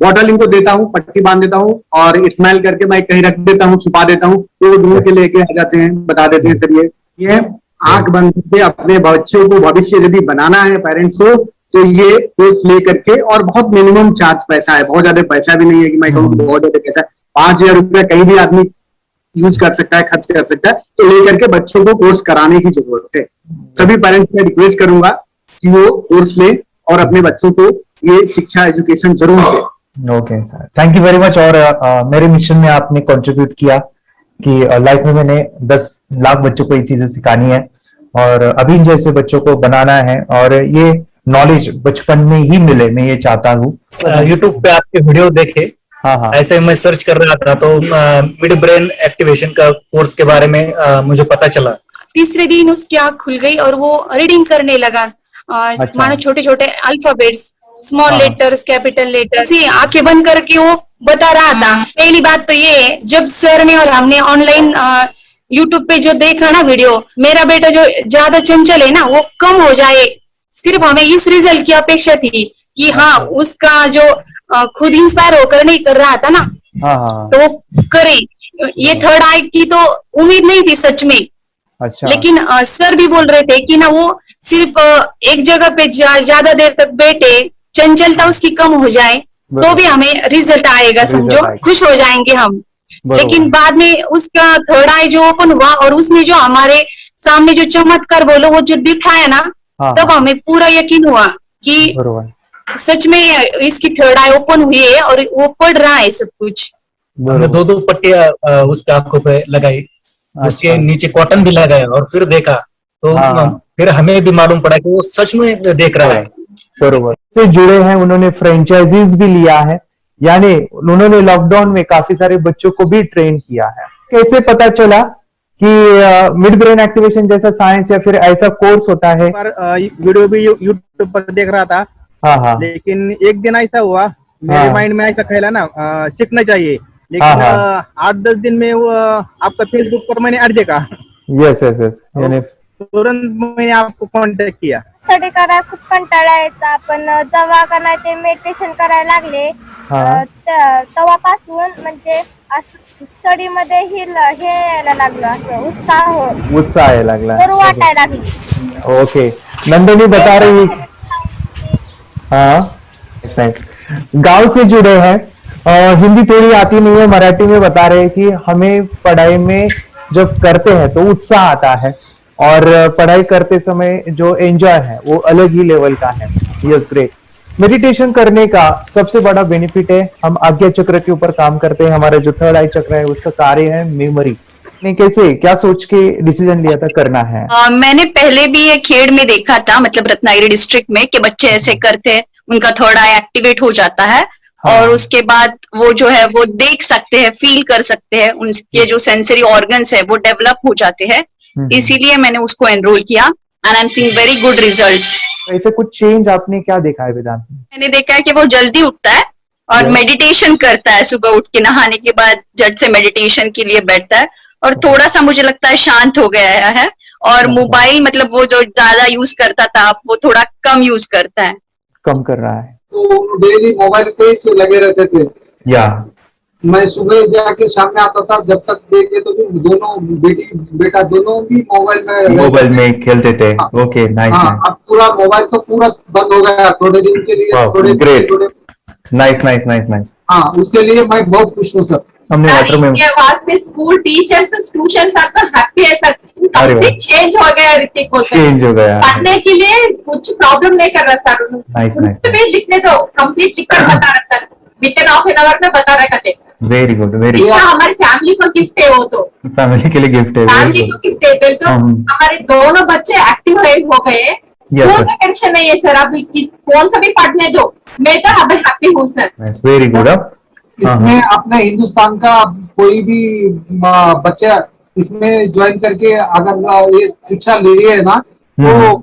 Speaker 20: बॉटल इनको देता हूँ, पट्टी बांध देता हूँ और स्माइल करके मैं कहीं रख देता हूँ, छुपा देता हूँ, तो ढूंढ के लेके आ जाते हैं, बता देते हैं सर ये आंख बंद करके अपने बच्चों को भविष्य यदि बनाना है पेरेंट्स को, तो ये कोर्स ले करके, और बहुत मिनिमम चार्ज पैसा है, बहुत ज्यादा पैसा भी नहीं है कि मैं कहूँ बहुत ज्यादा पैसा है। 5,000 रुपया कहीं भी आदमी यूज कर सकता है, खर्च कर सकता है, तो लेकर के बच्चों को कोर्स कराने की जरूरत है। सभी पेरेंट्स में रिक्वेस्ट करूंगा कि वो कोर्स लें और अपने बच्चों को ये शिक्षा एजुकेशन जरूर दें।
Speaker 1: Okay sir, thank you very much. और मेरे मिशन में आपने कंट्रीब्यूट किया कि लाइफ में मैंने 10 लाख बच्चों को ये चीजें सिखानी है और अभी जैसे बच्चों को बनाना है, और ये नॉलेज बचपन में ही मिले, मैं ये चाहता हूँ।
Speaker 21: यूट्यूब पे आपके वीडियो देखे,
Speaker 1: हाँ,
Speaker 21: ऐसे मैं सर्च कर रहा था तो मिड ब्रेन एक्टिवेशन का कोर्स के बारे में मुझे पता चला।
Speaker 15: तीसरे दिन उसकी आंख खुल गई और वो रीडिंग करने लगा। मानो छोटे छोटे alphabets, small letters, capital letters, ऐसी आंखें बंद करके वो बता रहा था। पहली बात तो ये, जब सर ने और हमने ऑनलाइन यूट्यूब पे जो देखा ना वीडियो, मेरा बेटा जो ज्यादा चंचल है ना वो कम हो जाए, सिर्फ हमें इस रिजल्ट की अपेक्षा थी कि हाँ उसका जो खुद इंस्पायर होकर नहीं कर रहा था ना, तो वो करे। ये थर्ड आई की तो उम्मीद नहीं थी सच में।
Speaker 1: अच्छा।
Speaker 15: लेकिन सर भी बोल रहे थे कि ना वो सिर्फ एक जगह पे ज्यादा देर तक बैठे, चंचलता उसकी कम हो जाए तो भी हमें रिजल्ट आएगा, समझो खुश हो जाएंगे हम। लेकिन बाद में उसका थर्ड आई जो ओपन हुआ और उसने जो हमारे सामने जो चमत्कार बोलो वो जो दिखाया ना, तब हमें पूरा यकीन हुआ कि सच में इसकी थर्ड आई ओपन हुई है और वो पढ़ रहा है सब कुछ।
Speaker 21: हमने 2 पट्टियां उसके आंखों पे लगाई, उसके नीचे कॉटन भी लगाया और फिर देखा तो फिर हमें भी मालूम पड़ा कि वो सच में देख रहा है।
Speaker 1: बरोबर से जुड़े हैं, उन्होंने फ्रेंचाइजीज भी लिया है, यानी उन्होंने लॉकडाउन में काफी सारे बच्चों को भी ट्रेन किया है। कैसे पता चला कि मिड ब्रेन एक्टिवेशन जैसा साइंस या फिर ऐसा कोर्स होता है?
Speaker 22: वीडियो भी यूट्यूब पर देख रहा था, लेकिन एक दिन ऐसा हुआ मेरे माइंड में ऐसा ख्याल ना सीखना चाहिए, लेकिन 8-10 दिन में वो आपका फेसबुक पर मैंने ऐड देखा।
Speaker 1: यस यस यस, यानी
Speaker 22: तुरंत मैंने आपको कॉन्टॅक्ट किया।
Speaker 14: स्टडी करायला खूप कंटाळा यायचा, पण जेव्हा का नाही ते मेडिटेशन करायला लागले तेव्हापासून म्हणजे स्टडी मध्ये हे यायला लागलं, असं
Speaker 1: उत्साह यायला लागला,
Speaker 14: बरं वाटायला लागली।
Speaker 1: ओके, नंदिनी बता रही, हाँ गांव से जुड़े हैं, हिंदी थोड़ी आती नहीं है, मराठी में बता रहे हैं कि हमें पढ़ाई में जब करते हैं तो उत्साह आता है और पढ़ाई करते समय जो एंजॉय है वो अलग ही लेवल का है। Yes, great. मेडिटेशन करने का सबसे बड़ा बेनिफिट है, हम आज्ञा चक्र के ऊपर काम करते हैं, हमारा जो थर्ड आई चक्र है उसका कार्य है मेमोरी। ने कैसे क्या सोच के डिसीजन लिया था करना है?
Speaker 23: मैंने पहले भी ये खेड़ में देखा था, मतलब रत्नागिरी डिस्ट्रिक्ट में, कि बच्चे ऐसे करते हैं, उनका थर्ड आई एक्टिवेट हो जाता है। और उसके बाद वो जो है वो देख सकते हैं, फील कर सकते हैं, उनके जो सेंसरी ऑर्गन्स है वो डेवलप हो जाते हैं। इसीलिए मैंने उसको एनरोल किया and I am seeing very good results.
Speaker 1: ऐसे कुछ चेंज आपने क्या देखा है वेदांत में?
Speaker 23: मैंने देखा है कि वो जल्दी उठता है और मेडिटेशन करता है, सुबह उठ के नहाने के बाद झट से मेडिटेशन के लिए बैठता है और थोड़ा सा मुझे लगता है शांत हो गया है। और मोबाइल मतलब वो जो ज्यादा यूज करता था वो थोड़ा कम यूज करता है,
Speaker 1: कम कर रहा है।
Speaker 22: तो डेली मोबाइल पे लगे रहते थे
Speaker 1: या
Speaker 20: मैं सुबह जाके शाम में आता था, जब तक देखे तो दोनों बेटा दोनों भी
Speaker 1: मोबाइल में खेलते थे। Okay, nice.
Speaker 20: अब पूरा मोबाइल तो पूरा बंद हो गया थोड़े दिन के लिए।
Speaker 1: Great, nice nice nice nice.
Speaker 20: हाँ, उसके लिए मैं बहुत खुश हूँ सर।
Speaker 1: हमने
Speaker 19: ये वास्ते स्कूल टीचर्स ट्यूशन सब तो हैप्पी है सर। कंप्लीट चेंज हो गया ऋतिक को,
Speaker 1: चेंज हो गया।
Speaker 19: पढ़ने के लिए कुछ प्रॉब्लम नहीं कर रहा सर।
Speaker 1: Nice nice.
Speaker 19: लिखने दो, कंप्लीट लिखकर बता रहा sir, with in half an hour में बता रहा करते।
Speaker 1: Very good, very good.
Speaker 19: हमारी फैमिली को गिफ्ट है, वो तो
Speaker 1: फैमिली के लिए गिफ्ट है,
Speaker 19: फैमिली को गिफ्ट है। तो हमारे दोनों बच्चे एक्टिव हो गए, स्कूल का टेंशन नहीं है सर। अभी कौन सा भी पढ़ने दो, मैं तो अब हैप्पी हूँ सर।
Speaker 1: Very good.
Speaker 20: इसमें अपने हिंदुस्तान का कोई भी बच्चा इसमें ज्वाइन करके अगर ये शिक्षा ले रही है ना, तो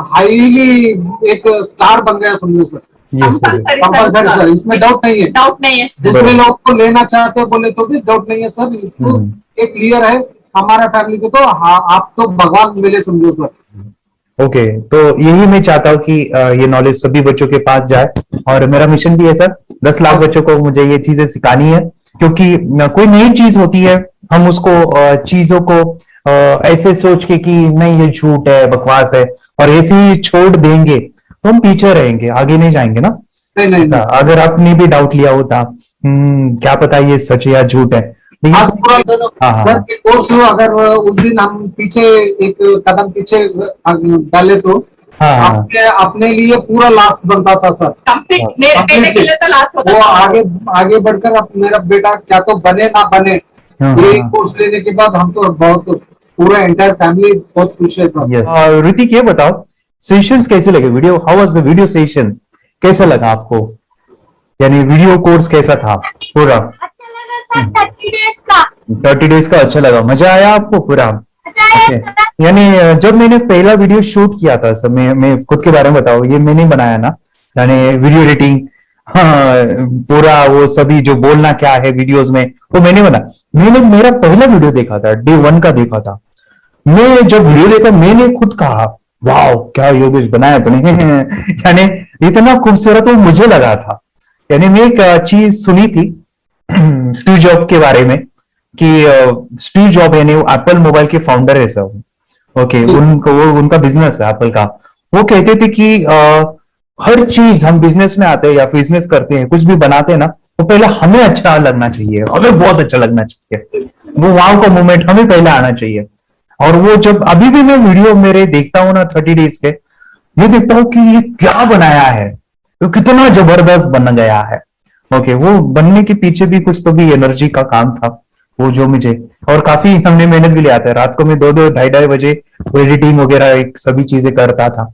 Speaker 20: हाईली एक स्टार बन गया समझो सर। कंपल्सरी सर, इसमें डाउट नहीं है।
Speaker 19: डाउट नहीं है।
Speaker 20: दूसरे लोग को लेना चाहते हो बोले तो भी डाउट नहीं है सर। इसको एक क्लियर है हमारा फैमिली को, तो आप तो भगवान मिले समझो सर।
Speaker 1: ओके, तो यही मैं चाहता हूँ कि ये नॉलेज सभी बच्चों के पास जाए, और मेरा मिशन भी है सर, 10 लाख बच्चों को मुझे ये चीजें सिखानी है। क्योंकि कोई नई चीज होती है, हम उसको चीजों को ऐसे सोच के कि नहीं ये झूठ है, बकवास है, और ऐसे ही छोड़ देंगे तो हम पीछे रहेंगे, आगे नहीं जाएंगे ना।
Speaker 20: नहीं,
Speaker 1: अगर आपने भी डाउट लिया होता क्या पता ये सच या झूठ है।
Speaker 20: सर के कोर्स हो, अगर उस दिन हम पीछे एक कदम पीछे डाले तो अपने लिए पूरा लास्ट बनता था सर।
Speaker 19: मेरे के लिए तो लास्ट होता था।
Speaker 20: वो आगे बढ़कर अब मेरा बेटा क्या तो बने ना बने, ये कोर्स लेने के बाद हम तो बहुत पूरा एंटायर फैमिली बहुत खुश है सर।
Speaker 1: ऋतिक, ये बताओ सेशंस कैसे लगे? Video, how was the video session? कैसा लगा आपको? यानी वीडियो कोर्स कैसा था पूरा?
Speaker 2: अच्छा लगा सर।
Speaker 1: 30 डेज का अच्छा लगा, मजा आया आपको पूरा? यानी जब मैंने पहला वीडियो शूट किया था सर, मैं खुद के बारे में बताऊं, ये मैंने बनाया ना, यानी वीडियो एडिटिंग, पूरा वो सभी जो बोलना क्या है वीडियोस में वो मैंने बना। मैंने मेरा पहला वीडियो देखा था, डे 1 का देखा था। मैं जब वीडियो देखा मैंने खुद कहा वाह क्या योगेश बनाया तूने। यानी इतना खूबसूरत वो मुझे लगा था। यानी मैं एक चीज सुनी थी स्टीव जॉब के बारे में, कि स्टीव जॉब यानी वो एप्पल मोबाइल के फाउंडर है सब। ओके, उनका बिजनेस है एप्पल का। वो कहते थे कि हर चीज हम बिजनेस में आते हैं या बिजनेस करते हैं, कुछ भी बनाते हैं ना, तो पहले हमें अच्छा लगना चाहिए, हमें बहुत अच्छा लगना चाहिए, वो वाव का मोमेंट हमें पहले आना चाहिए। और वो जब अभी भी मैं वीडियो मेरे देखता हूँ ना 30 डेज के, मैं देखता हूँ कि ये क्या बनाया है, तो कितना जबरदस्त बन गया है। ओके, वो बनने के पीछे भी कुछ तो भी एनर्जी का काम था वो, जो मुझे, और काफी हमने मेहनत भी लिया था। रात को मैं 2-2 ढाई बजे वो एडिटिंग वगैरह सभी चीजें करता था।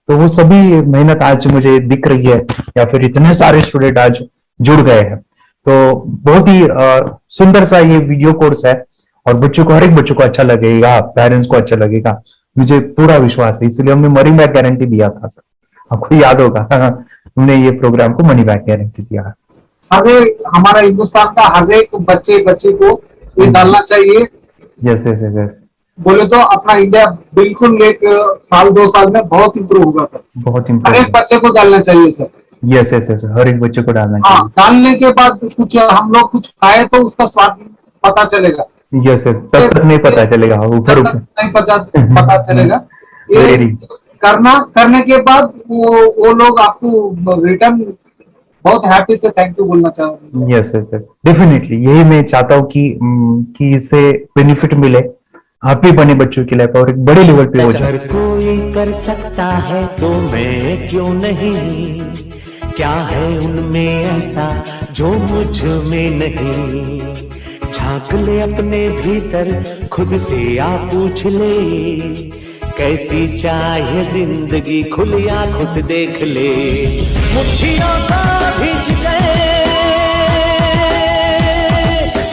Speaker 1: तो वो सभी मेहनत आज मुझे दिख रही है, या फिर इतने सारे स्टूडेंट आज जुड़ गए हैं। तो बहुत ही सुंदर सा ये वीडियो कोर्स है, और बच्चों को, हर एक बच्चों को अच्छा लगेगा, पेरेंट्स को अच्छा लगेगा, मुझे पूरा विश्वास है। इसलिए हमने मनी बैक गारंटी दिया था सर, आपको याद होगा। हमने ये प्रोग्राम को मनी बैक गारंटी दिया है।
Speaker 20: हमारा हिंदुस्तान का हर एक बच्चे को ये डालना चाहिए।
Speaker 1: यस यस यस,
Speaker 20: बोले तो अपना इंडिया बिल्कुल एक साल 2 साल में बहुत इम्प्रूव होगा सर।
Speaker 1: बहुत
Speaker 20: इम्प्रूव, हर एक बच्चे को डालना चाहिए सर।
Speaker 1: यस यस यस, हर एक बच्चे को डालना चाहिए।
Speaker 20: डालने के बाद कुछ हम लोग कुछ खाए तो उसका स्वाद पता चलेगा।
Speaker 1: यस यस, तब तक नहीं पता चलेगा, ऊपर
Speaker 20: नहीं पता चलेगा। ये करने के बाद वो लोग आपको रिटर्न बहुत हैप्पी से थैंक यू बोलना चाहूंगा।
Speaker 1: यस यस यस, डेफिनेटली यही मैं चाहता हूँ कि इससे बेनिफिट मिले, हैप्पी बने बच्चों की लाइफ, और एक बड़े लेवल पे हो जाए।
Speaker 4: अगर कोई कर सकता है तो मैं क्यों नहीं, क्या है उनमें ऐसा जो मुझ में नहीं। झांक ले अपने भीतर, खुद से आ पूछ ले, कैसी चाहे जिंदगी, खुली आंखों से देख ले। मुट्ठियों को खींच गए,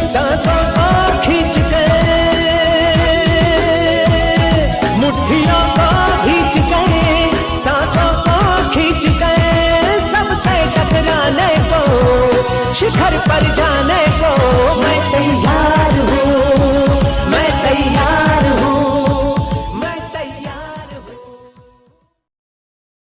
Speaker 4: सांसों को खींच गए, मुट्ठियों को खींच गए, सांसों को खींच गए, सबसे टकराने को शिखर पर